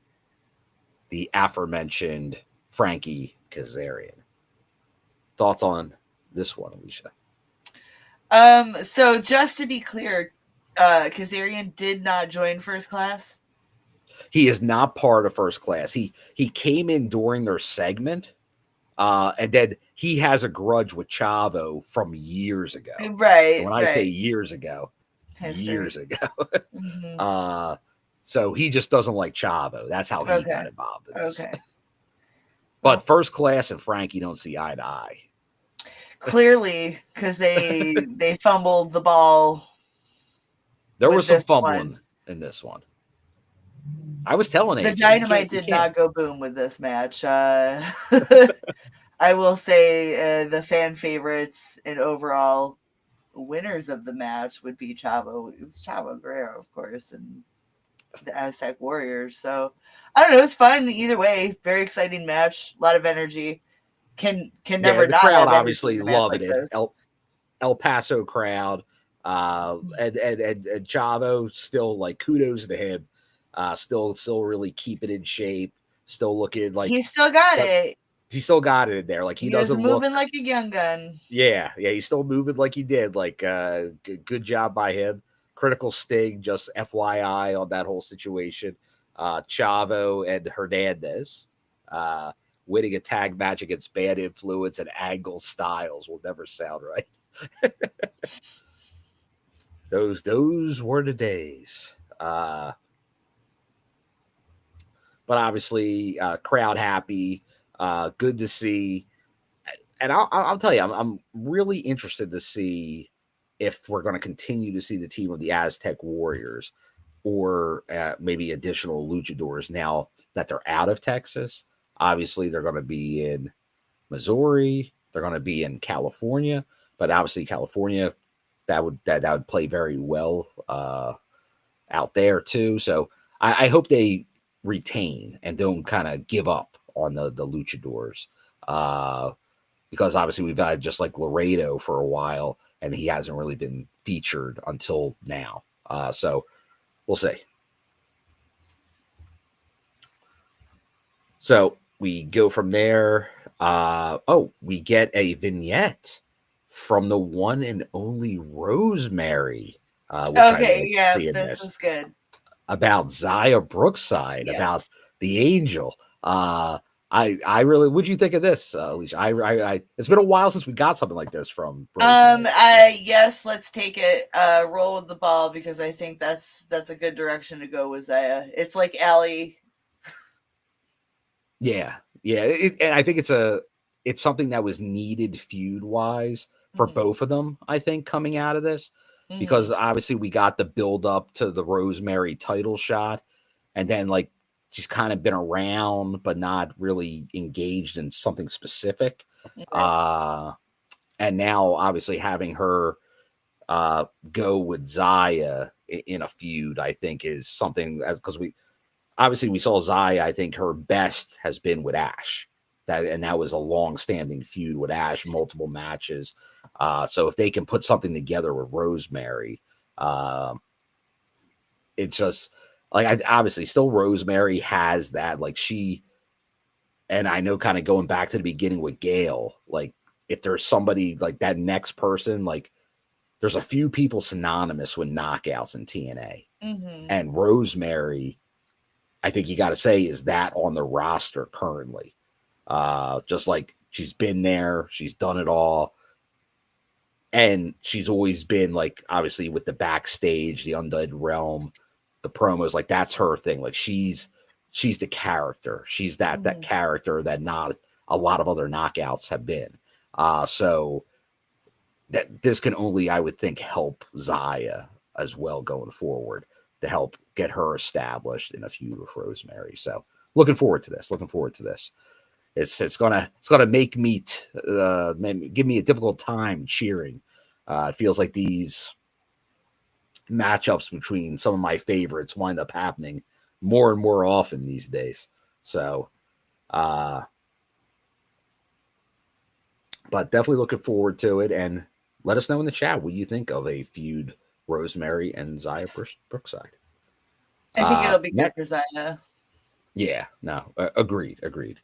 the aforementioned Frankie Kazarian. Thoughts on this one, Alicia? So just to be clear, Kazarian did not join First Class. He is not part of First Class. He came in during their segment, and then he has a grudge with Chavo from years ago. Right. And when I say years ago, years ago. So he just doesn't like Chavo. That's how he got involved in this. But First Class and Frankie don't see eye to eye. Clearly, because they fumbled the ball. There was some fumbling in this one. I was telling the Dynamite did not go boom with this match. I will say the fan favorites and overall winners of the match would be Chavo. It's Chavo Guerrero, of course, and the Aztec Warriors. So I don't know. It's fun either way. Very exciting match. A lot of energy. Can never the not crowd have obviously loving like it. El Paso crowd, and Chavo still, like, kudos to him. Still really keep it in shape. Still looking like he still got it. He still got it in there. Like he doesn't moving like a young gun. Yeah, he's still moving like he did. Like good job by him. Critical Sting, just FYI on that whole situation. Chavo and Hernandez winning a tag match against Bad Influence and Angle Styles will never sound right. Those were the days. But obviously, crowd happy. Good to see. And I'll tell you, I'm really interested to see if we're going to continue to see the team of the Aztec Warriors or maybe additional luchadors now that they're out of Texas. Obviously, they're going to be in Missouri. They're going to be in California. But obviously, California, that would play very well out there too. So I hope they retain and don't kind of give up on the luchadors. Because obviously we've had just like Laredo for a while, and he hasn't really been featured until now. So we'll see. So we go from there. We get a vignette from the one and only Rosemary. This is good. About Zaya Brookside, about the Angel. I really, what'd you think of this, Alicia? I it's been a while since we got something like this from Rosemary. Yes, let's take it. Roll with the ball, because I think that's a good direction to go with Zaya. It's like Allie. Yeah. And I think it's something that was needed feud wise for both of them, I think, coming out of this. Because obviously we got the build up to the Rosemary title shot, and then like she's kind of been around but not really engaged in something specific. And now obviously having her go with Zaya in a feud, I think is something, because we saw Zaya, I think her best has been with Ash. That was a long-standing feud with Ash, multiple matches. So if they can put something together with Rosemary, it's just like, obviously still Rosemary has that, like she, and I know kind of going back to the beginning with Gail, like if there's somebody like that next person, like there's a few people synonymous with knockouts in TNA, and Rosemary, I think you got to say, is that on the roster currently. Just like she's been there, she's done it all. And she's always been like, obviously with the Backstage, the Undead Realm, the promos, like that's her thing. Like she's the character. She's that character that not a lot of other knockouts have been. So that this can only, I would think, help Zaya as well going forward to help get her established in a feud with Rosemary. So looking forward to this. It's gonna make me give me a difficult time cheering. It feels like these matchups between some of my favorites wind up happening more and more often these days. So, but definitely looking forward to it. And let us know in the chat what you think of a feud Rosemary and Zaya Brookside. I think it'll be good for Zaya. Yeah, no, agreed.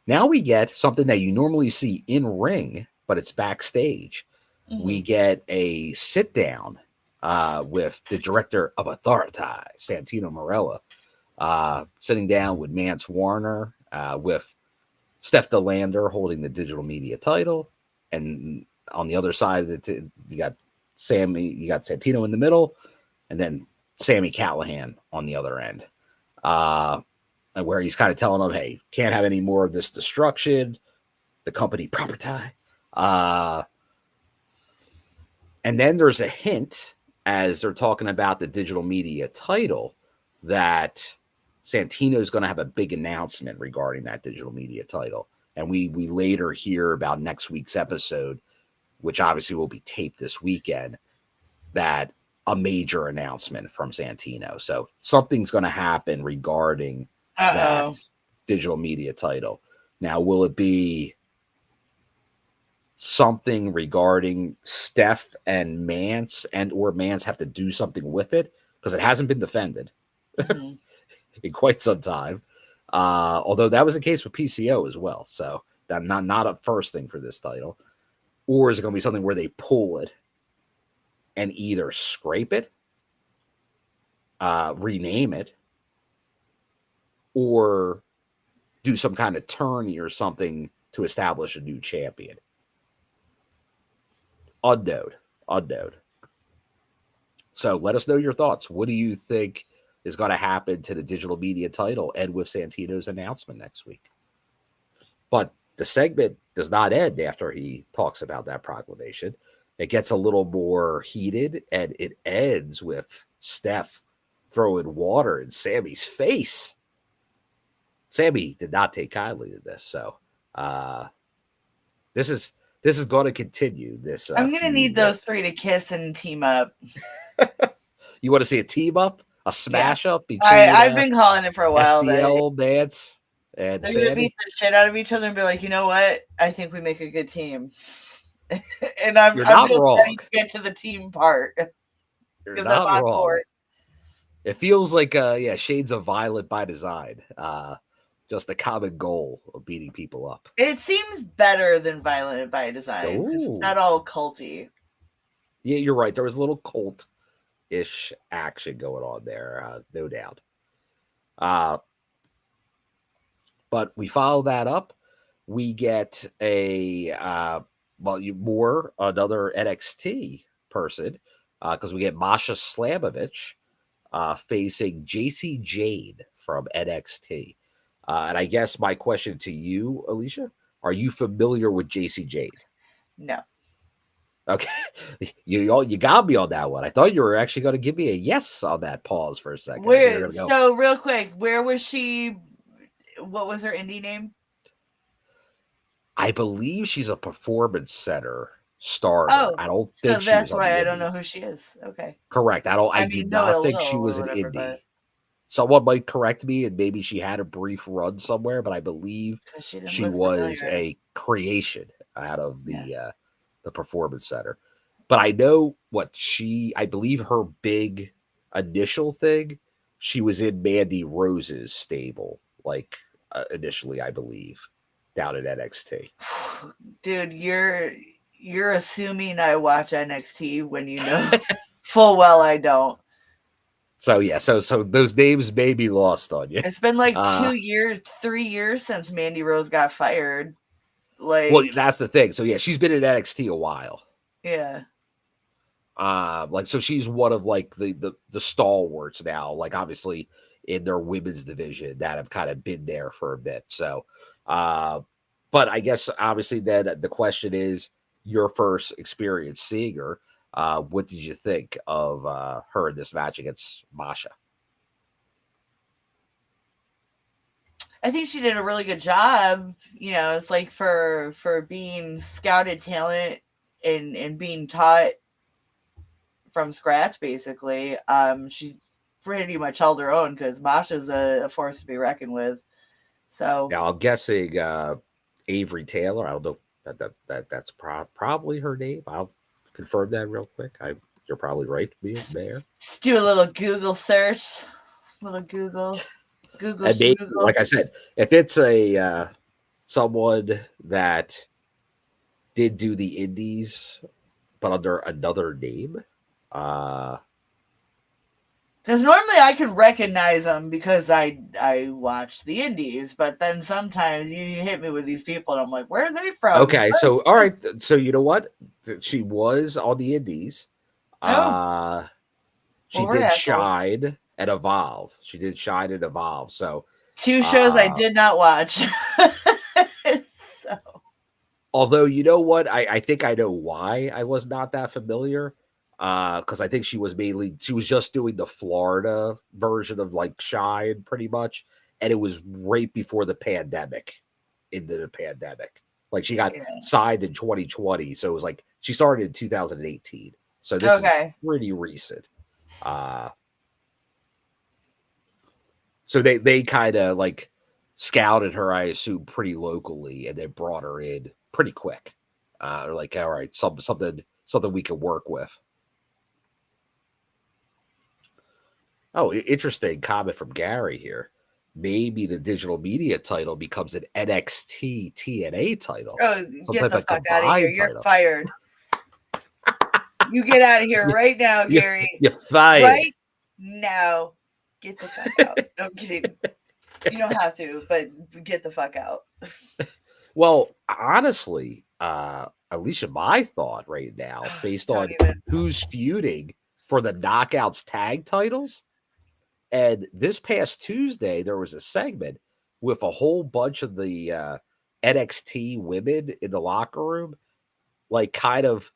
Now we get something that you normally see in ring, but it's backstage. We get a sit down with the director of Authority, Santino Marella, sitting down with Mance Warner, with Steph DeLander holding the digital media title, and on the other side of it, you got Santino in the middle, and then Sami Callihan on the other end. Where he's kind of telling them, hey, can't have any more of this destruction, the company property. And then there's a hint as they're talking about the digital media title that Santino is going to have a big announcement regarding that digital media title. And we later hear about next week's episode, which obviously will be taped this weekend, that a major announcement from Santino. So something's going to happen regarding that digital media title. Now, will it be something regarding Steph and Mance, and or Mance have to do something with it? Because it hasn't been defended in quite some time. Although that was the case with PCO as well. So that not a first thing for this title. Or is it going to be something where they pull it and either scrape it, rename it, or do some kind of tourney or something to establish a new champion? Unknown. So let us know your thoughts. What do you think is going to happen to the digital media title and with Santino's announcement next week? But the segment does not end after he talks about that proclamation. It gets a little more heated, and it ends with Steph throwing water in Sammy's face. Sami did not take kindly to this, so this is going to continue. This I'm going to need those three to kiss and team up. You want to see a team up, a smash up between? I've been calling it for a while. SDL, Mance, and they're going to beat the shit out of each other and be like, you know what? I think we make a good team. And I'm not just wrong. ready to get to the team part. You're not wrong. Board. It feels like shades of Violet by design. Just a common goal of beating people up. It seems better than Violent by Design. It's not all culty. Yeah, you're right. There was a little cult-ish action going on there, no doubt. But we follow that up. We get another NXT person, because we get Masha Slamovich facing Jacy Jayne from NXT. And I guess my question to you, Alicia, are you familiar with Jacy Jayne? No. Okay. You got me on that one. I thought you were actually going to give me a yes on that pause for a second. So real quick, where was she? What was her indie name? I believe she's a performance center starter. Oh, I don't think so that's why I don't know who she is. Okay. Correct. I do not think she was an indie. But... Someone might correct me, and maybe she had a brief run somewhere, but I believe she was a creation out of the performance center. But I know I believe her big initial thing, she was in Mandy Rose's stable, initially, I believe, down at NXT. Dude, you're assuming I watch NXT when you know full well I don't. So yeah, so those names may be lost on you. It's been 3 years since Mandy Rose got fired. Well, that's the thing. So yeah, she's been in NXT a while. Yeah. Like, so she's one of like the stalwarts now, like obviously in their women's division that have kind of been there for a bit. So, but I guess obviously then the question is your first experience seeing her. What did you think of her in this match against Masha? I think she did a really good job. You know, it's like for being scouted talent and being taught from scratch, basically. She pretty much held her own because Masha's a force to be reckoned with. So Now I'm guessing Avery Taylor. I don't know that's probably her name. I'll confirm that real quick. You're probably right, Mayor. let's do a little Google search. Little Google And maybe, schmoogle. like I said, if it's a someone that did do the indies but under another name, Because normally I can recognize them because I watch the indies, but then sometimes you hit me with these people and I'm like, where are they from? okay, so all right, so you know what? She was on the indies. Oh, She well, we're did assholes. shine and evolve. She did shine and evolve. So Two shows I did not watch. So although you know what, I think I know why I was not that familiar. Because I think she was just doing the Florida version of like Shine pretty much, and it was right before the pandemic, into the pandemic. Like she got signed in 2020, so it was like she started in 2018. So this is pretty recent. So they kind of like scouted her, I assume, pretty locally, and then brought her in pretty quick. They're like, all right, something we can work with. Oh, interesting comment from Gary here. Maybe the digital media title becomes an NXT TNA title. Oh, Some get type the of fuck out of here. combined You're title. fired. You get out of here right now, Gary. You're fired. Right now. Get the fuck out. No, I'm kidding. You don't have to, but get the fuck out. Well, honestly, Alicia, my thought right now, based on who's feuding for the Knockouts tag titles, and this past Tuesday, there was a segment with a whole bunch of the NXT women in the locker room, like kind of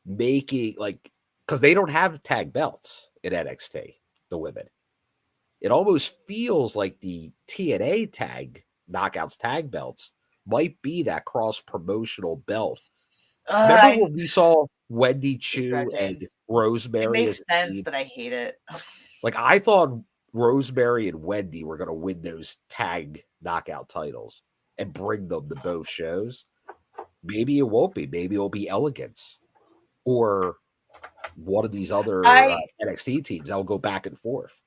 making, like, because they don't have tag belts in NXT, the women. It almost feels like the TNA tag, Knockouts tag belts, might be that cross promotional belt. Remember when we saw Wendy Chu and Rosemary? It makes sense, but I hate it. Like, I thought Rosemary and Wendy were going to win those tag knockout titles and bring them to both shows. Maybe it won't be. Maybe it'll be Elegance or one of these other NXT teams that will go back and forth.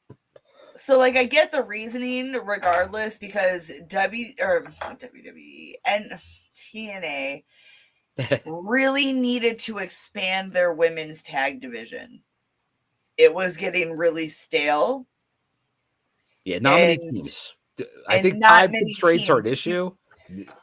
So, like, I get the reasoning regardless because WWE and TNA really needed to expand their women's tag division. It was getting really stale. Yeah, not many teams. I think time constraints are an issue,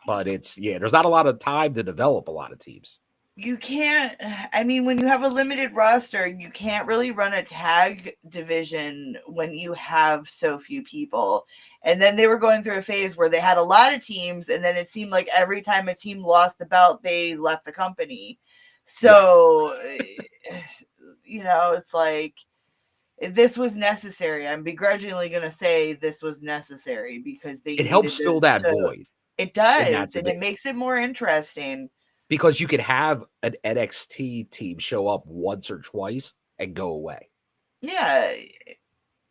but there's not a lot of time to develop a lot of teams. You can't, I mean, when you have a limited roster, you can't really run a tag division when you have so few people. And then they were going through a phase where they had a lot of teams, and then it seemed like every time a team lost the belt, they left the company. So, it's like, this was necessary. I'm begrudgingly going to say this was necessary because it helps fill that void. It does, and it makes it more interesting. Because you could have an NXT team show up once or twice and go away. Yeah.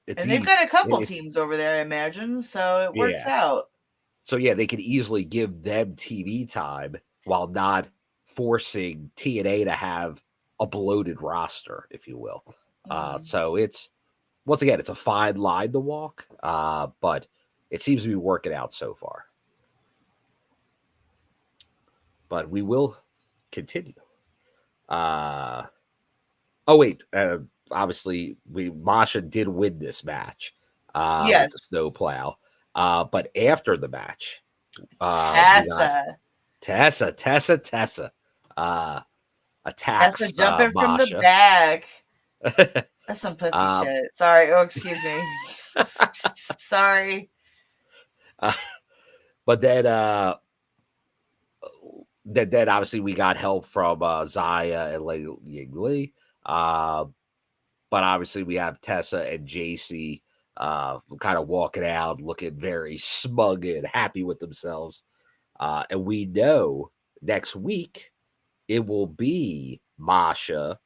And they've got a couple teams over there, I imagine, so it works out. So, they could easily give them TV time while not forcing TNA to have a bloated roster, if you will. So it's a fine line to walk, but it seems to be working out so far. But we will continue. Obviously, Masha did win this match with the snowplow. But after the match, Tessa. attacks jumping from the Masha. back. That's some pussy uh, shit. Sorry. Oh, excuse me. Sorry. but then obviously we got help from Zaya and Lee. But obviously we have Tessa and Jacy kind of walking out, looking very smug and happy with themselves. And we know next week it will be Masha,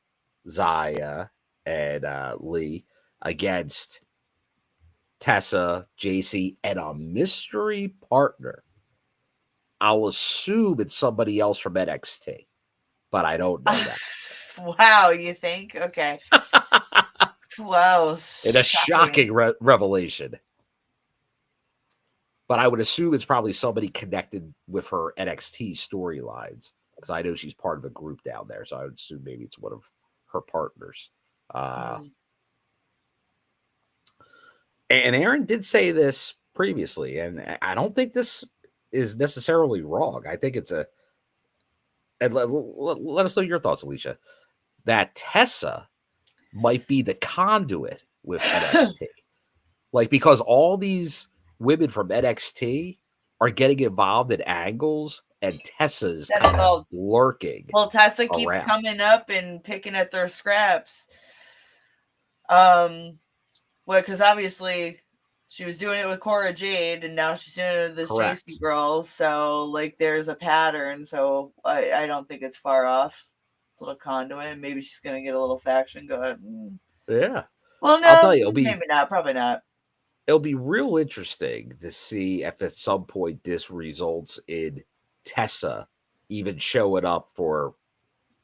Zaya, and Lee against Tessa, Jacy, and a mystery partner. I'll assume it's somebody else from NXT, but I don't know that. Wow, you think? Okay. Wow. In a shocking revelation. But I would assume it's probably somebody connected with her NXT storylines, because I know she's part of the group down there. So I would assume maybe it's one of her partners. And Aaron did say this previously, and I don't think this is necessarily wrong. I think it's a... And let us know your thoughts, Alicia. That Tessa might be the conduit with NXT. Like, because all these women from NXT are getting involved in angles, and Tessa's kind of lurking. Well, Tessa keeps coming up and picking at their scraps. Well, because obviously she was doing it with Cora Jade, and now she's doing it with this Jacy girl. So, like, there's a pattern. So I don't think it's far off. It's a little conduit. Maybe she's gonna get a little faction going. Yeah. Well, no, I'll tell you, maybe not. Probably not. It'll be real interesting to see if at some point this results in Tessa even showing up for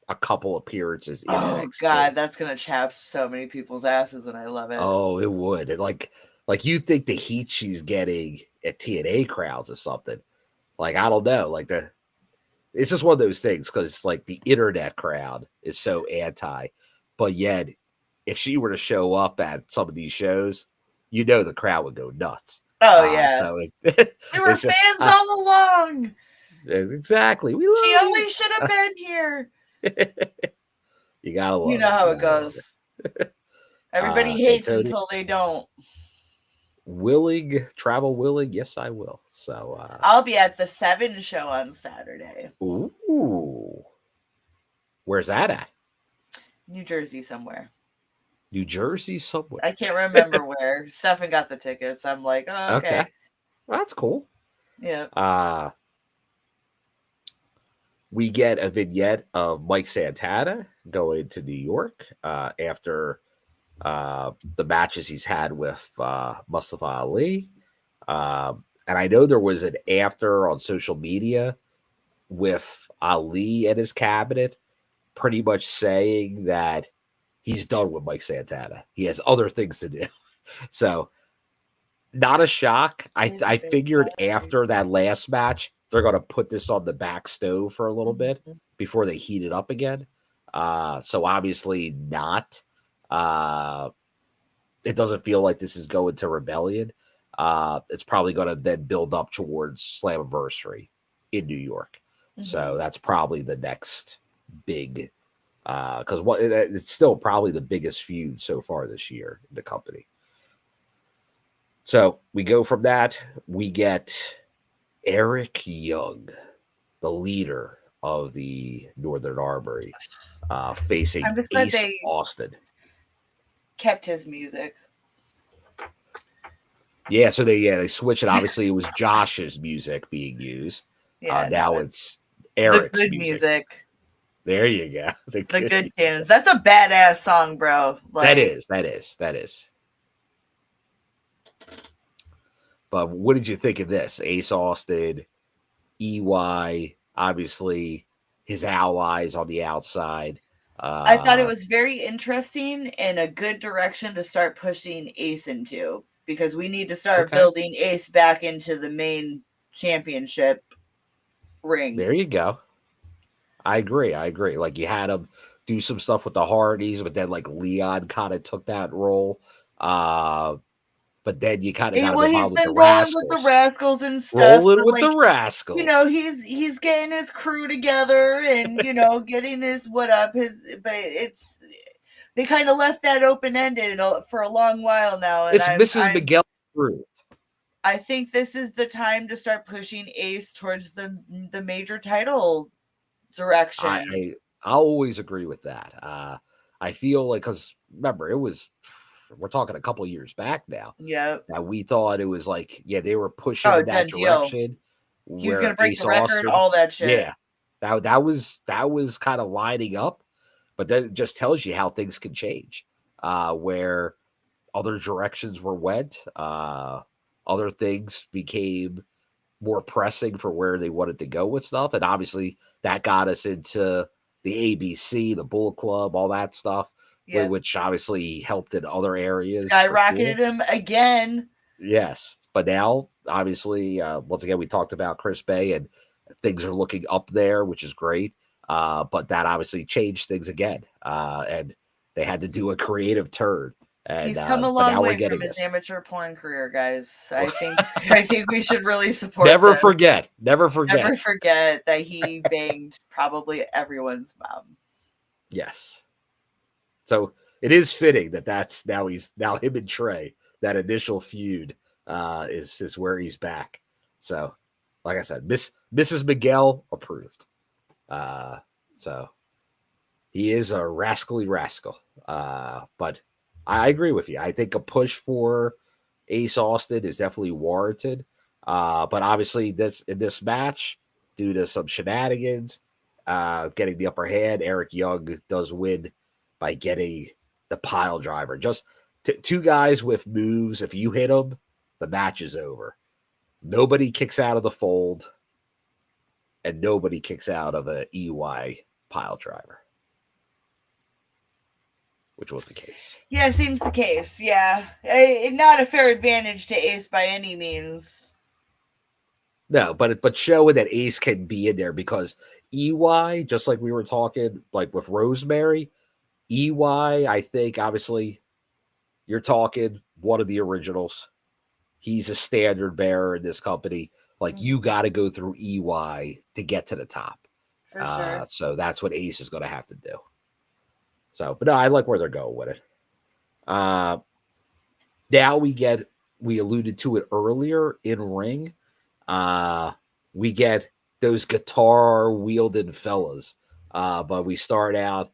a couple appearances in NXT. Oh God, that's gonna chap so many people's asses, and I love it. Oh, it would. And like you think the heat she's getting at TNA crowds or something. Like, I don't know. Like, it's just one of those things, because like the internet crowd is so anti, but yet if she were to show up at some of these shows, you know the crowd would go nuts. Oh, yeah. So we were fans all along. Exactly. She only should have been here. You gotta love it. You know how it goes. Everybody hates until they don't. Travel willing? Yes, I will. So I'll be at the 7 show on Saturday. Ooh. Where's that at? New Jersey somewhere. New Jersey somewhere. I can't remember where. Stefan got the tickets. I'm like, oh, okay. Well, that's cool. Yeah. We get a vignette of Mike Santana going to New York after the matches he's had with Mustafa Ali. And I know there was an after on social media with Ali and his cabinet pretty much saying that he's done with Mike Santana. He has other things to do. So, not a shock. I figured after that last match, they're going to put this on the back stove for a little bit before they heat it up again. So, obviously not. It doesn't feel like this is going to Rebellion. It's probably going to then build up towards Slammiversary in New York. So, that's probably the next big... because it's still probably the biggest feud so far this year in the company. So we go from that. We get Eric Young, the leader of the Northern Armory, facing Ace Austin. Kept his music. Yeah, so they switch it. Obviously, it was Josh's music being used. Yeah, now it's Eric's the good music. There you go. The good tunes. That's a badass song, bro. Like, that is. But what did you think of this? Ace Austin, EY, obviously his allies on the outside. I thought it was very interesting and a good direction to start pushing Ace into, because we need to start building Ace back into the main championship ring. There you go. I agree. Like, you had him do some stuff with the Hardys, but then like Leon kind of took that role. but then you kind of got to Well, move he's on with the been rolling with the Rascals. Rascals and stuff. Rolling So, with like, the Rascals. he's getting his crew together and getting his but they kind of left that open ended for a long while now, and It's Mrs. Miguel approved. I think this is the time to start pushing Ace towards the major title direction. I always agree with that. I feel like, because remember, we're talking a couple years back now. Yeah. Now we thought it was like, they were pushing in that direction. He was going to break Ace the record, Austin, all that shit. Yeah, that was kind of lining up, but that just tells you how things can change. Where other directions were went, other things became more pressing for where they wanted to go with stuff. And obviously that got us into the ABC, the Bullet Club, all that stuff, which obviously helped in other areas. Skyrocketed him again. Yes. But now, obviously, once again, we talked about Chris Bay, and things are looking up there, which is great. But that obviously changed things again. And they had to do a creative turn. And, he's come a long way from his amateur porn career, guys. I think we should really support. Never forget that he banged probably everyone's mom. Yes. So it is fitting that's now him and Trey, that initial feud is where he's back. So, like I said, Mrs. Miguel approved. So he is a rascally rascal. But I agree with you. I think a push for Ace Austin is definitely warranted. But obviously, in this match, due to some shenanigans, getting the upper hand, Eric Young does win by getting the pile driver. Just two guys with moves. If you hit them, the match is over. Nobody kicks out of the fold, and nobody kicks out of an EY pile driver, which was the case. Yeah, seems the case. Yeah. Not a fair advantage to Ace by any means. No, but showing that Ace can be in there, because EY, just like we were talking, like with Rosemary, EY, I think, obviously, you're talking one of the originals. He's a standard bearer in this company. Like, you got to go through EY to get to the top. For sure. So that's what Ace is going to have to do. So, but no, I like where they're going with it. Now we alluded to it earlier in ring. We get those guitar wielding fellas. But we start out,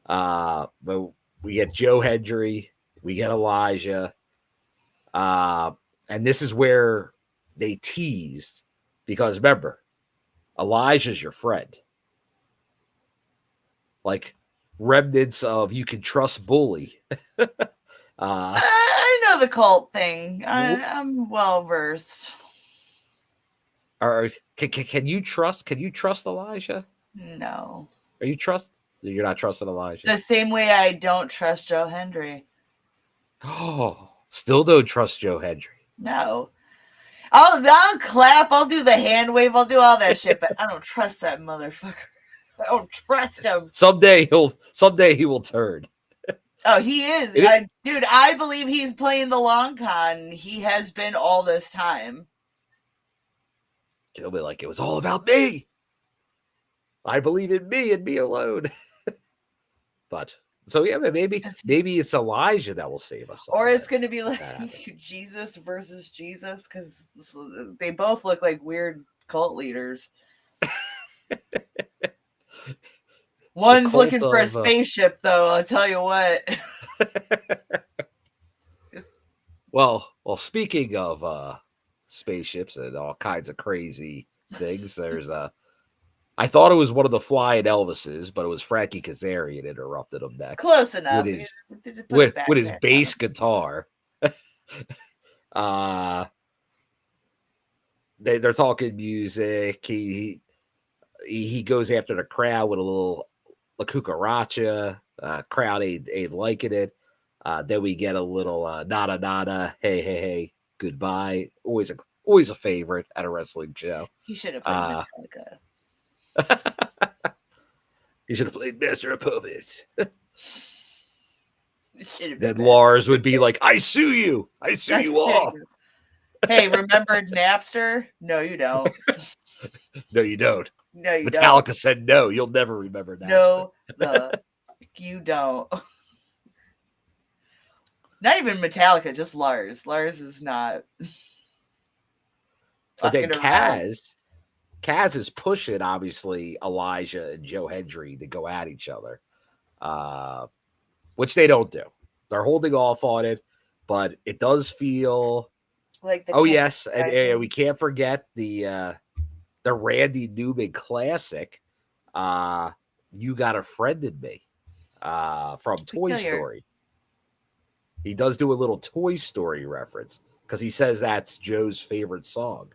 but we get Joe Hendry, we get Elijah. And this is where they teased, because remember, Elijah's your friend. Like, remnants of You Can Trust Bully. I know the cult thing. I'm well versed. Can you trust Elijah? No. You're not trusting Elijah? The same way I don't trust Joe Hendry. Oh, still don't trust Joe Hendry. No. I'll clap, I'll do the hand wave, I'll do all that shit, but I don't trust that motherfucker. I don't trust him. Someday he will turn. Oh, he is. Dude, I believe he's playing the long con. He has been all this time. He'll be like, it was all about me. I believe in me and me alone. But so yeah, maybe it's Elijah that will save us. Or it's going to be like Jesus versus Jesus, because they both look like weird cult leaders. One's looking for a spaceship, though. I'll tell you what. Well, speaking of spaceships and all kinds of crazy things, there's I thought it was one of the flying Elvises, but it was Frankie Kazarian interrupted him next. Close enough. With his bass guitar. They're talking music. He goes after the crowd with a little La Cucaracha. Crowd ain't liking it. Then we get a little nada nada, hey, goodbye. Always a favorite at a wrestling show. He should have played Metallica. He should have played Master of Puppets. Then Lars would be like, I sue you. I sue you all. Hey, remember Napster? No, you don't. No, you don't. No, you Metallica don't. said no. You'll never remember Napster. No, you don't. Not even Metallica, just Lars. Lars is not. But then Kaz is pushing, obviously, Elijah and Joe Hendry to go at each other, which they don't do. They're holding off on it, but it does feel like the yes, and we can't forget the Randy Newman classic, You Got a Friend in Me, from Toy Story. He does do a little Toy Story reference because he says that's Joe's favorite song.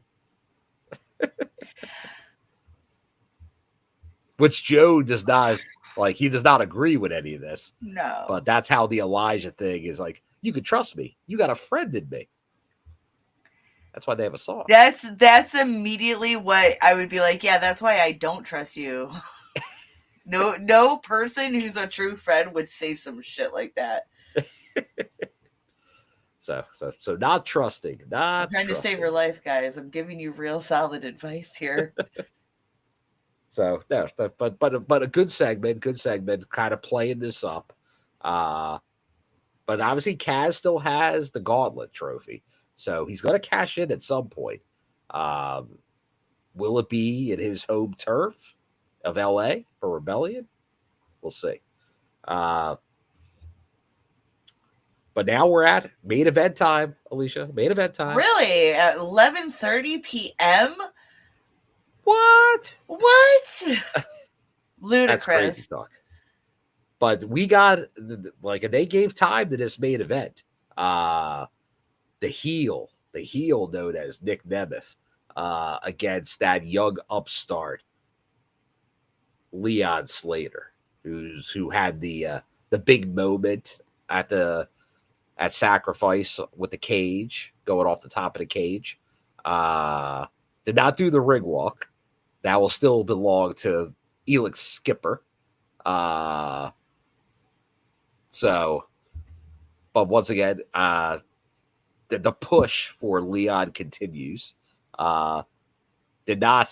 Which Joe does not like. He does not agree with any of this. No. But that's how the Elijah thing is like, you could trust me. You got a friend in me. That's why they have a song. That's immediately what I would be like, yeah, that's why I don't trust you. No person who's a true friend would say some shit like that. So not trusting. I'm trying to save your life, guys. I'm giving you real solid advice here. So no, but a good segment, kind of playing this up. But obviously Kaz still has the Gauntlet trophy, so he's going to cash in at some point. Will it be at his home turf of LA for Rebellion? We'll see. But now we're at main event time, Alicia. Main event time. Really? At 11:30 p.m.? What? Ludicrous. That's crazy talk. But we got, they gave time to this main event. The heel known as Nick Nemeth, against that young upstart, Leon Slater, who had the big moment at Sacrifice with the cage, going off the top of the cage. Did not do the ring walk. That will still belong to Elix Skipper. But once again, the push for Leon continues. Did not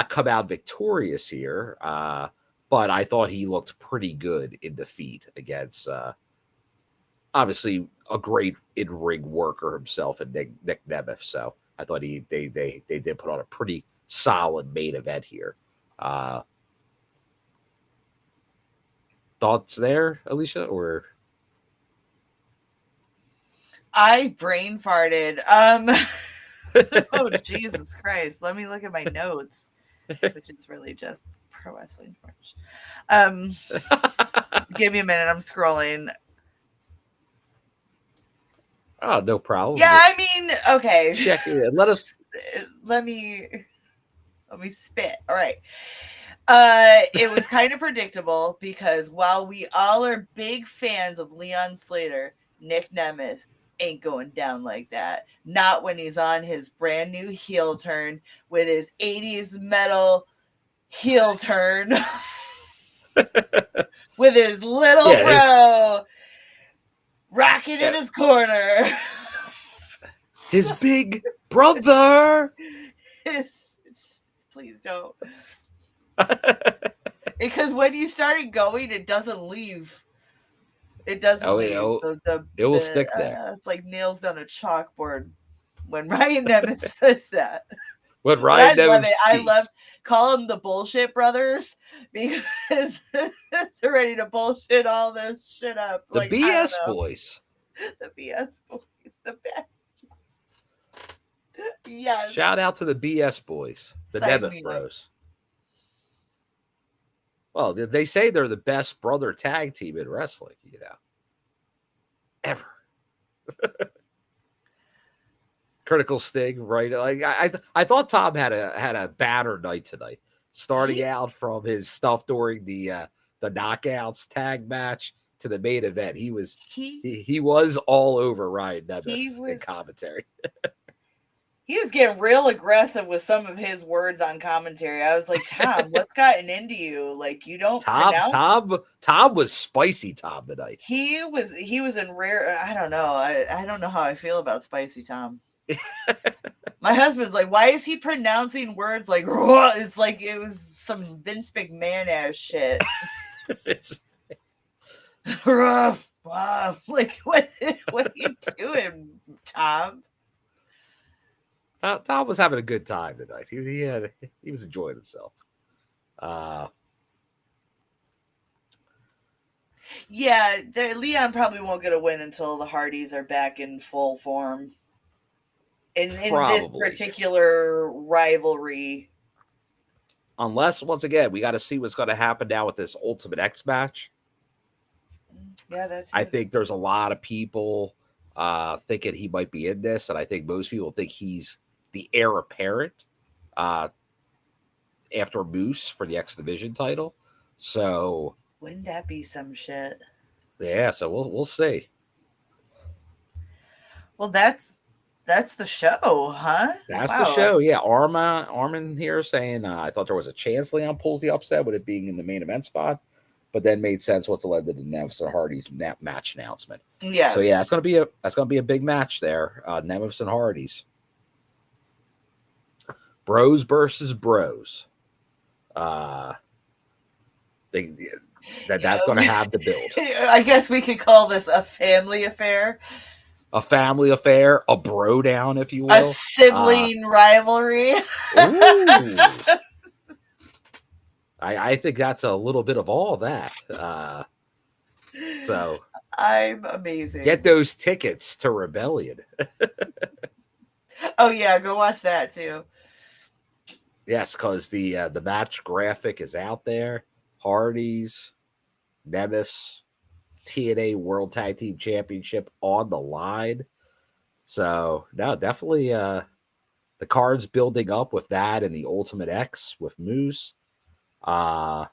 come out victorious here, but I thought he looked pretty good in defeat against, obviously, a great in-ring worker himself and Nick Nemeth. So I thought they did put on a pretty solid main event here. Thoughts there, Alicia, or? I brain farted. Oh, Jesus Christ. Let me look at my notes, which is really just pro wrestling. Give me a minute. I'm scrolling. Oh, no problem. Yeah, I mean, okay. Check it. Let me spit. All right. It was kind of predictable because while we all are big fans of Leon Slater, Nick Nemeth ain't going down like that. Not when he's on his brand new heel turn with his 80s metal heel turn with his little bro rocking in his corner. His big brother. Please don't. Because when you started going, it doesn't leave. It doesn't leave. It will stick there. It's like nails on a chalkboard when Ryan Nemeth says that. When Ryan Nemeth speaks. I love call them the bullshit brothers because they're ready to bullshit all this shit up. The BS boys. The BS boys. The best. Yes. Shout out to the BS boys. The Nemeth bros. Well, they say they're the best brother tag team in wrestling, ever. Critical Sting, right? Like I thought Tom had a banner night tonight, starting out from his stuff during the knockouts tag match to the main event. He was all over Ryan Nemeth in commentary. He was getting real aggressive with some of his words on commentary. I was like, Tom, what's gotten into you? Like, you don't pronounce. Tom was spicy Tom tonight. He was in rare. I don't know. I don't know how I feel about spicy Tom. My husband's like, why is he pronouncing words like? It's like it was some Vince McMahon ass shit. It's like what are you doing, Tom? Tom was having a good time tonight. He was enjoying himself. Yeah, Leon probably won't get a win until the Hardys are back in full form. In this particular rivalry. Unless, once again, we got to see what's going to happen now with this Ultimate X match. Yeah, that's. I think there's a lot of people thinking he might be in this, and I think most people think he's the heir apparent after Moose for the X Division title. So wouldn't that be some shit? Yeah, so we'll see. Well, that's the show, huh? That's the show. Yeah, Armin here saying I thought there was a chance Leon pulls the upset with it being in the main event spot, but then made sense once it led to the Nemeth and Hardys match announcement. Yeah. So yeah, that's gonna be a big match there. Nemeth and Hardys. Bros versus bros. That's going to have the build. I guess we could call this a family affair. A family affair, a bro down, if you will. A sibling rivalry. I think that's a little bit of all that. So I'm amazing. Get those tickets to Rebellion. Oh yeah, go watch that too. Yes, because the match graphic is out there. Hardys, Nemeth's TNA World Tag Team Championship on the line. So, no, definitely the card's building up with that and the Ultimate X with Moose. But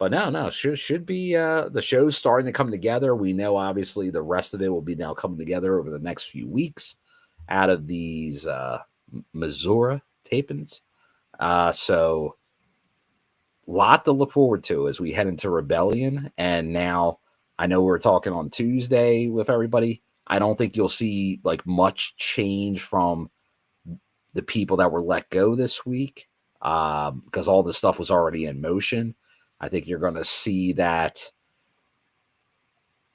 no, should be the show's starting to come together. We know, obviously, the rest of it will be now coming together over the next few weeks out of these Missouri tapings. So a lot to look forward to as we head into Rebellion. And now I know we're talking on Tuesday with everybody. I don't think you'll see like much change from the people that were let go this week because all the stuff was already in motion. I think you're going to see that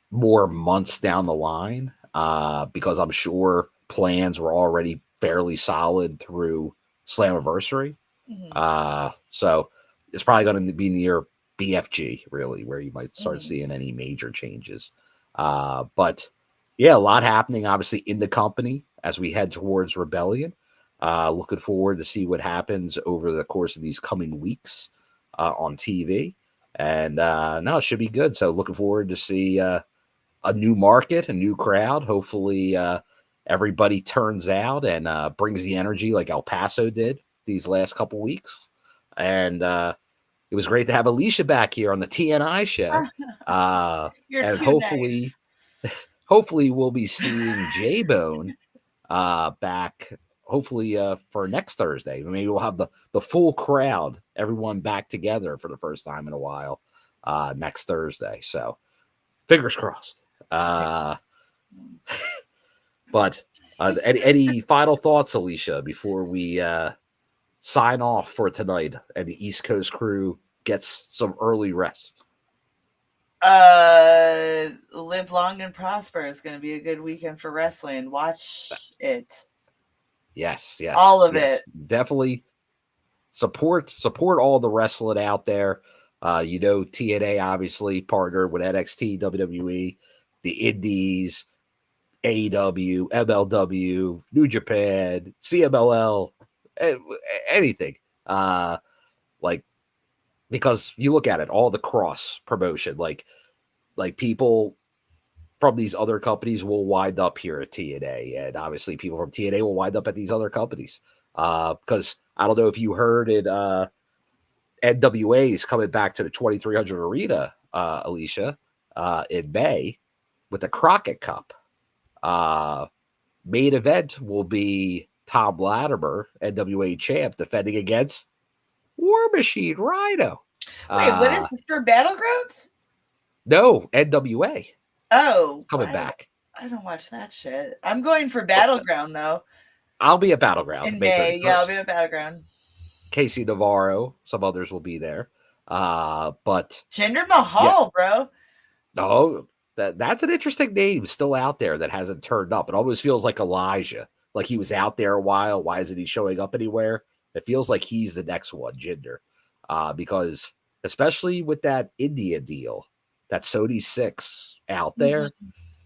more months down the line because I'm sure plans were already fairly solid through Slammiversary. Mm-hmm. So it's probably going to be near BFG, really, where you might start seeing any major changes. But yeah, a lot happening, obviously, in the company as we head towards Rebellion. Looking forward to see what happens over the course of these coming weeks on TV. And no, it should be good. So looking forward to see a new market, a new crowd. Hopefully everybody turns out and brings the energy like El Paso did these last couple weeks. And it was great to have Alicia back here on the TNI show. You're and too hopefully, nice. Hopefully we'll be seeing J-Bone back. Hopefully for next Thursday. Maybe we'll have the full crowd, everyone back together for the first time in a while next Thursday. So fingers crossed. But any final thoughts, Alicia, before we sign off for tonight and the East Coast crew gets some early rest? Live long and prosper. It's going to be a good weekend for wrestling. Watch it. Yes. All of it. Definitely support all the wrestling out there. TNA obviously partnered with NXT, WWE, the Indies, AEW, MLW, New Japan, CMLL, anything. Because you look at it, all the cross promotion, like people from these other companies will wind up here at TNA, and obviously people from TNA will wind up at these other companies. Because I don't know if you heard it, NWA is coming back to the 2300 Arena, Alicia, in May with the Crockett Cup main event will be Tom Latimer, NWA champ, defending against War Machine Rhino. Wait, what is this for Battlegrounds? No, NWA. Oh, It's coming back. I don't watch that shit. I'm going for Battleground though. I'll be at Battleground In May 31st. May, yeah, I'll be at Battleground. Casey Navarro, some others will be there. But Jinder Mahal, bro. Oh, that's an interesting name still out there that hasn't turned up. It almost feels like Elijah. Like he was out there a while. Why isn't he showing up anywhere? It feels like he's the next one, Jinder. Because especially with that India deal, that Sony 6 out there,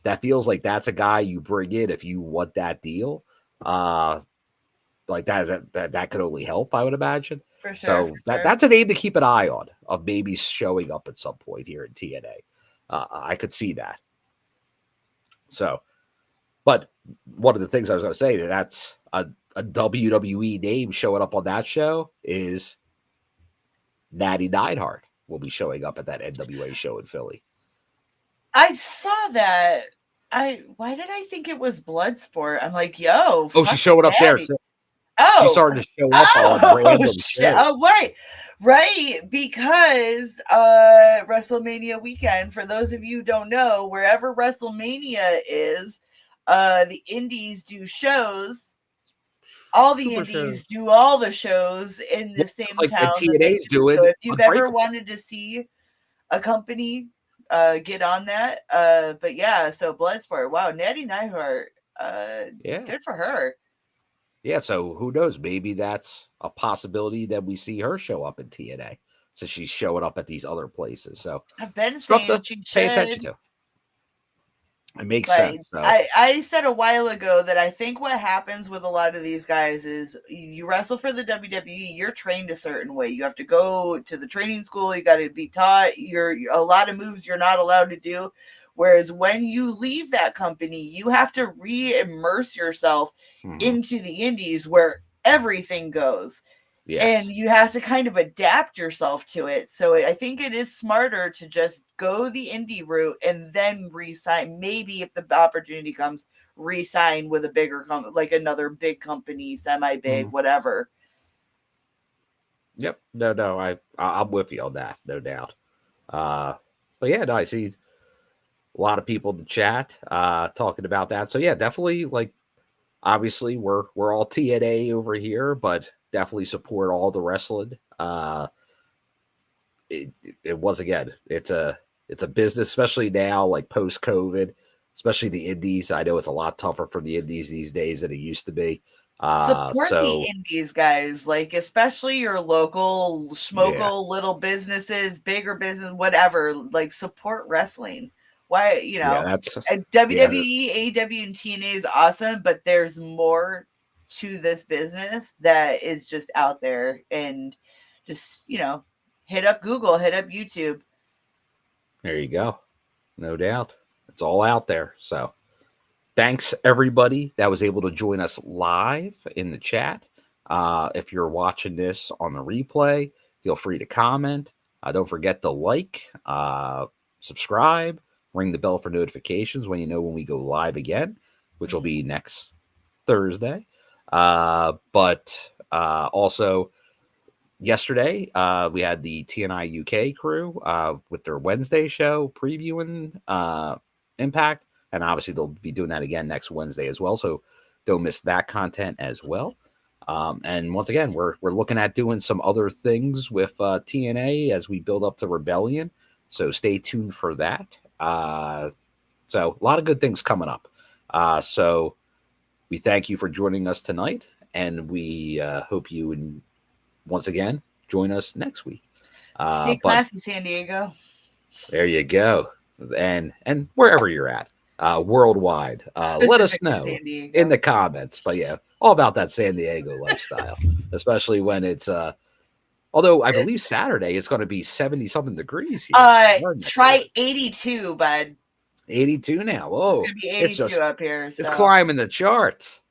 that feels like that's a guy you bring in if you want that deal. Like that could only help, I would imagine. For sure. So that's a name to keep an eye on of maybe showing up at some point here in TNA. I could see that. So, but one of the things I was going to say that's a WWE name showing up on that show is Natty Neidhart will be showing up at that NWA show in Philly. I saw that. Why did I think it was Bloodsport? I'm like, yo. Oh, she's showing up there too. Oh, she started to show up on random shows. Oh, right. Because WrestleMania weekend, for those of you who don't know, wherever WrestleMania is, the indies do shows. All the indies do all the shows in the same town. The TNA's doing. So if you've ever wanted to see a company get on that, but yeah, so Bloodsport. Wow, Natty Neidhart. Good for her. Yeah, so who knows? Maybe that's a possibility that we see her show up in TNA, since she's showing up at these other places. So I've been saying she should pay attention to. It makes sense. So. I said a while ago that I think what happens with a lot of these guys is you wrestle for the WWE, you're trained a certain way. You have to go to the training school. You got to be taught. You're a lot of moves you're not allowed to do. Whereas when you leave that company, you have to re-immerse yourself into the indies where everything goes. Yes. And you have to kind of adapt yourself to it. So I think it is smarter to just go the indie route and then re-sign. Maybe if the opportunity comes, re-sign with a bigger company, like another big company, semi-big, whatever. Yep. No. I'm with you on that, no doubt. But yeah, no, I see a lot of people in the chat talking about that. So yeah, definitely, like, obviously we're all TNA over here, but definitely support all the wrestling. It was, again, it's a business, especially now, like post-COVID, especially the indies. I know it's a lot tougher for the indies these days than it used to be. Support the indies, guys, like especially your local schmokel little businesses, bigger business, whatever, like support wrestling. Why, that's WWE, AEW, and TNA is awesome, but there's more to this business that is just out there. And just, hit up Google, hit up YouTube. There you go. No doubt. It's all out there. So thanks everybody that was able to join us live in the chat. If you're watching this on the replay, feel free to comment. Don't forget to like, subscribe, ring the bell for notifications when we go live again, which will be next Thursday. But also yesterday, we had the TNI UK crew with their Wednesday show previewing Impact. And obviously they'll be doing that again next Wednesday as well. So don't miss that content as well. And once again, we're looking at doing some other things with TNA as we build up to Rebellion. So stay tuned for that. So a lot of good things coming up. So we thank you for joining us tonight. And we hope you once again join us next week. Stay classy, San Diego. There you go. And wherever you're at. Worldwide. Let us know in the comments. But yeah, all about that San Diego lifestyle, especially when it's although I believe Saturday it's going to be 70-something degrees here. Try 82, bud. 82 now. Whoa, it's gonna be 82 up here. So. It's climbing the charts.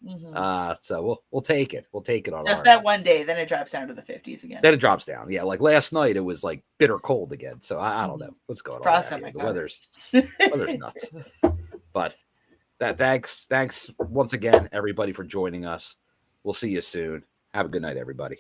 So we'll take it. We'll take it on just that one day. Then it drops down to the 50s again. Then it drops down. Yeah, like last night it was like bitter cold again. So I don't know what's going on. The weather's nuts. But Thanks once again, everybody, for joining us. We'll see you soon. Have a good night, everybody.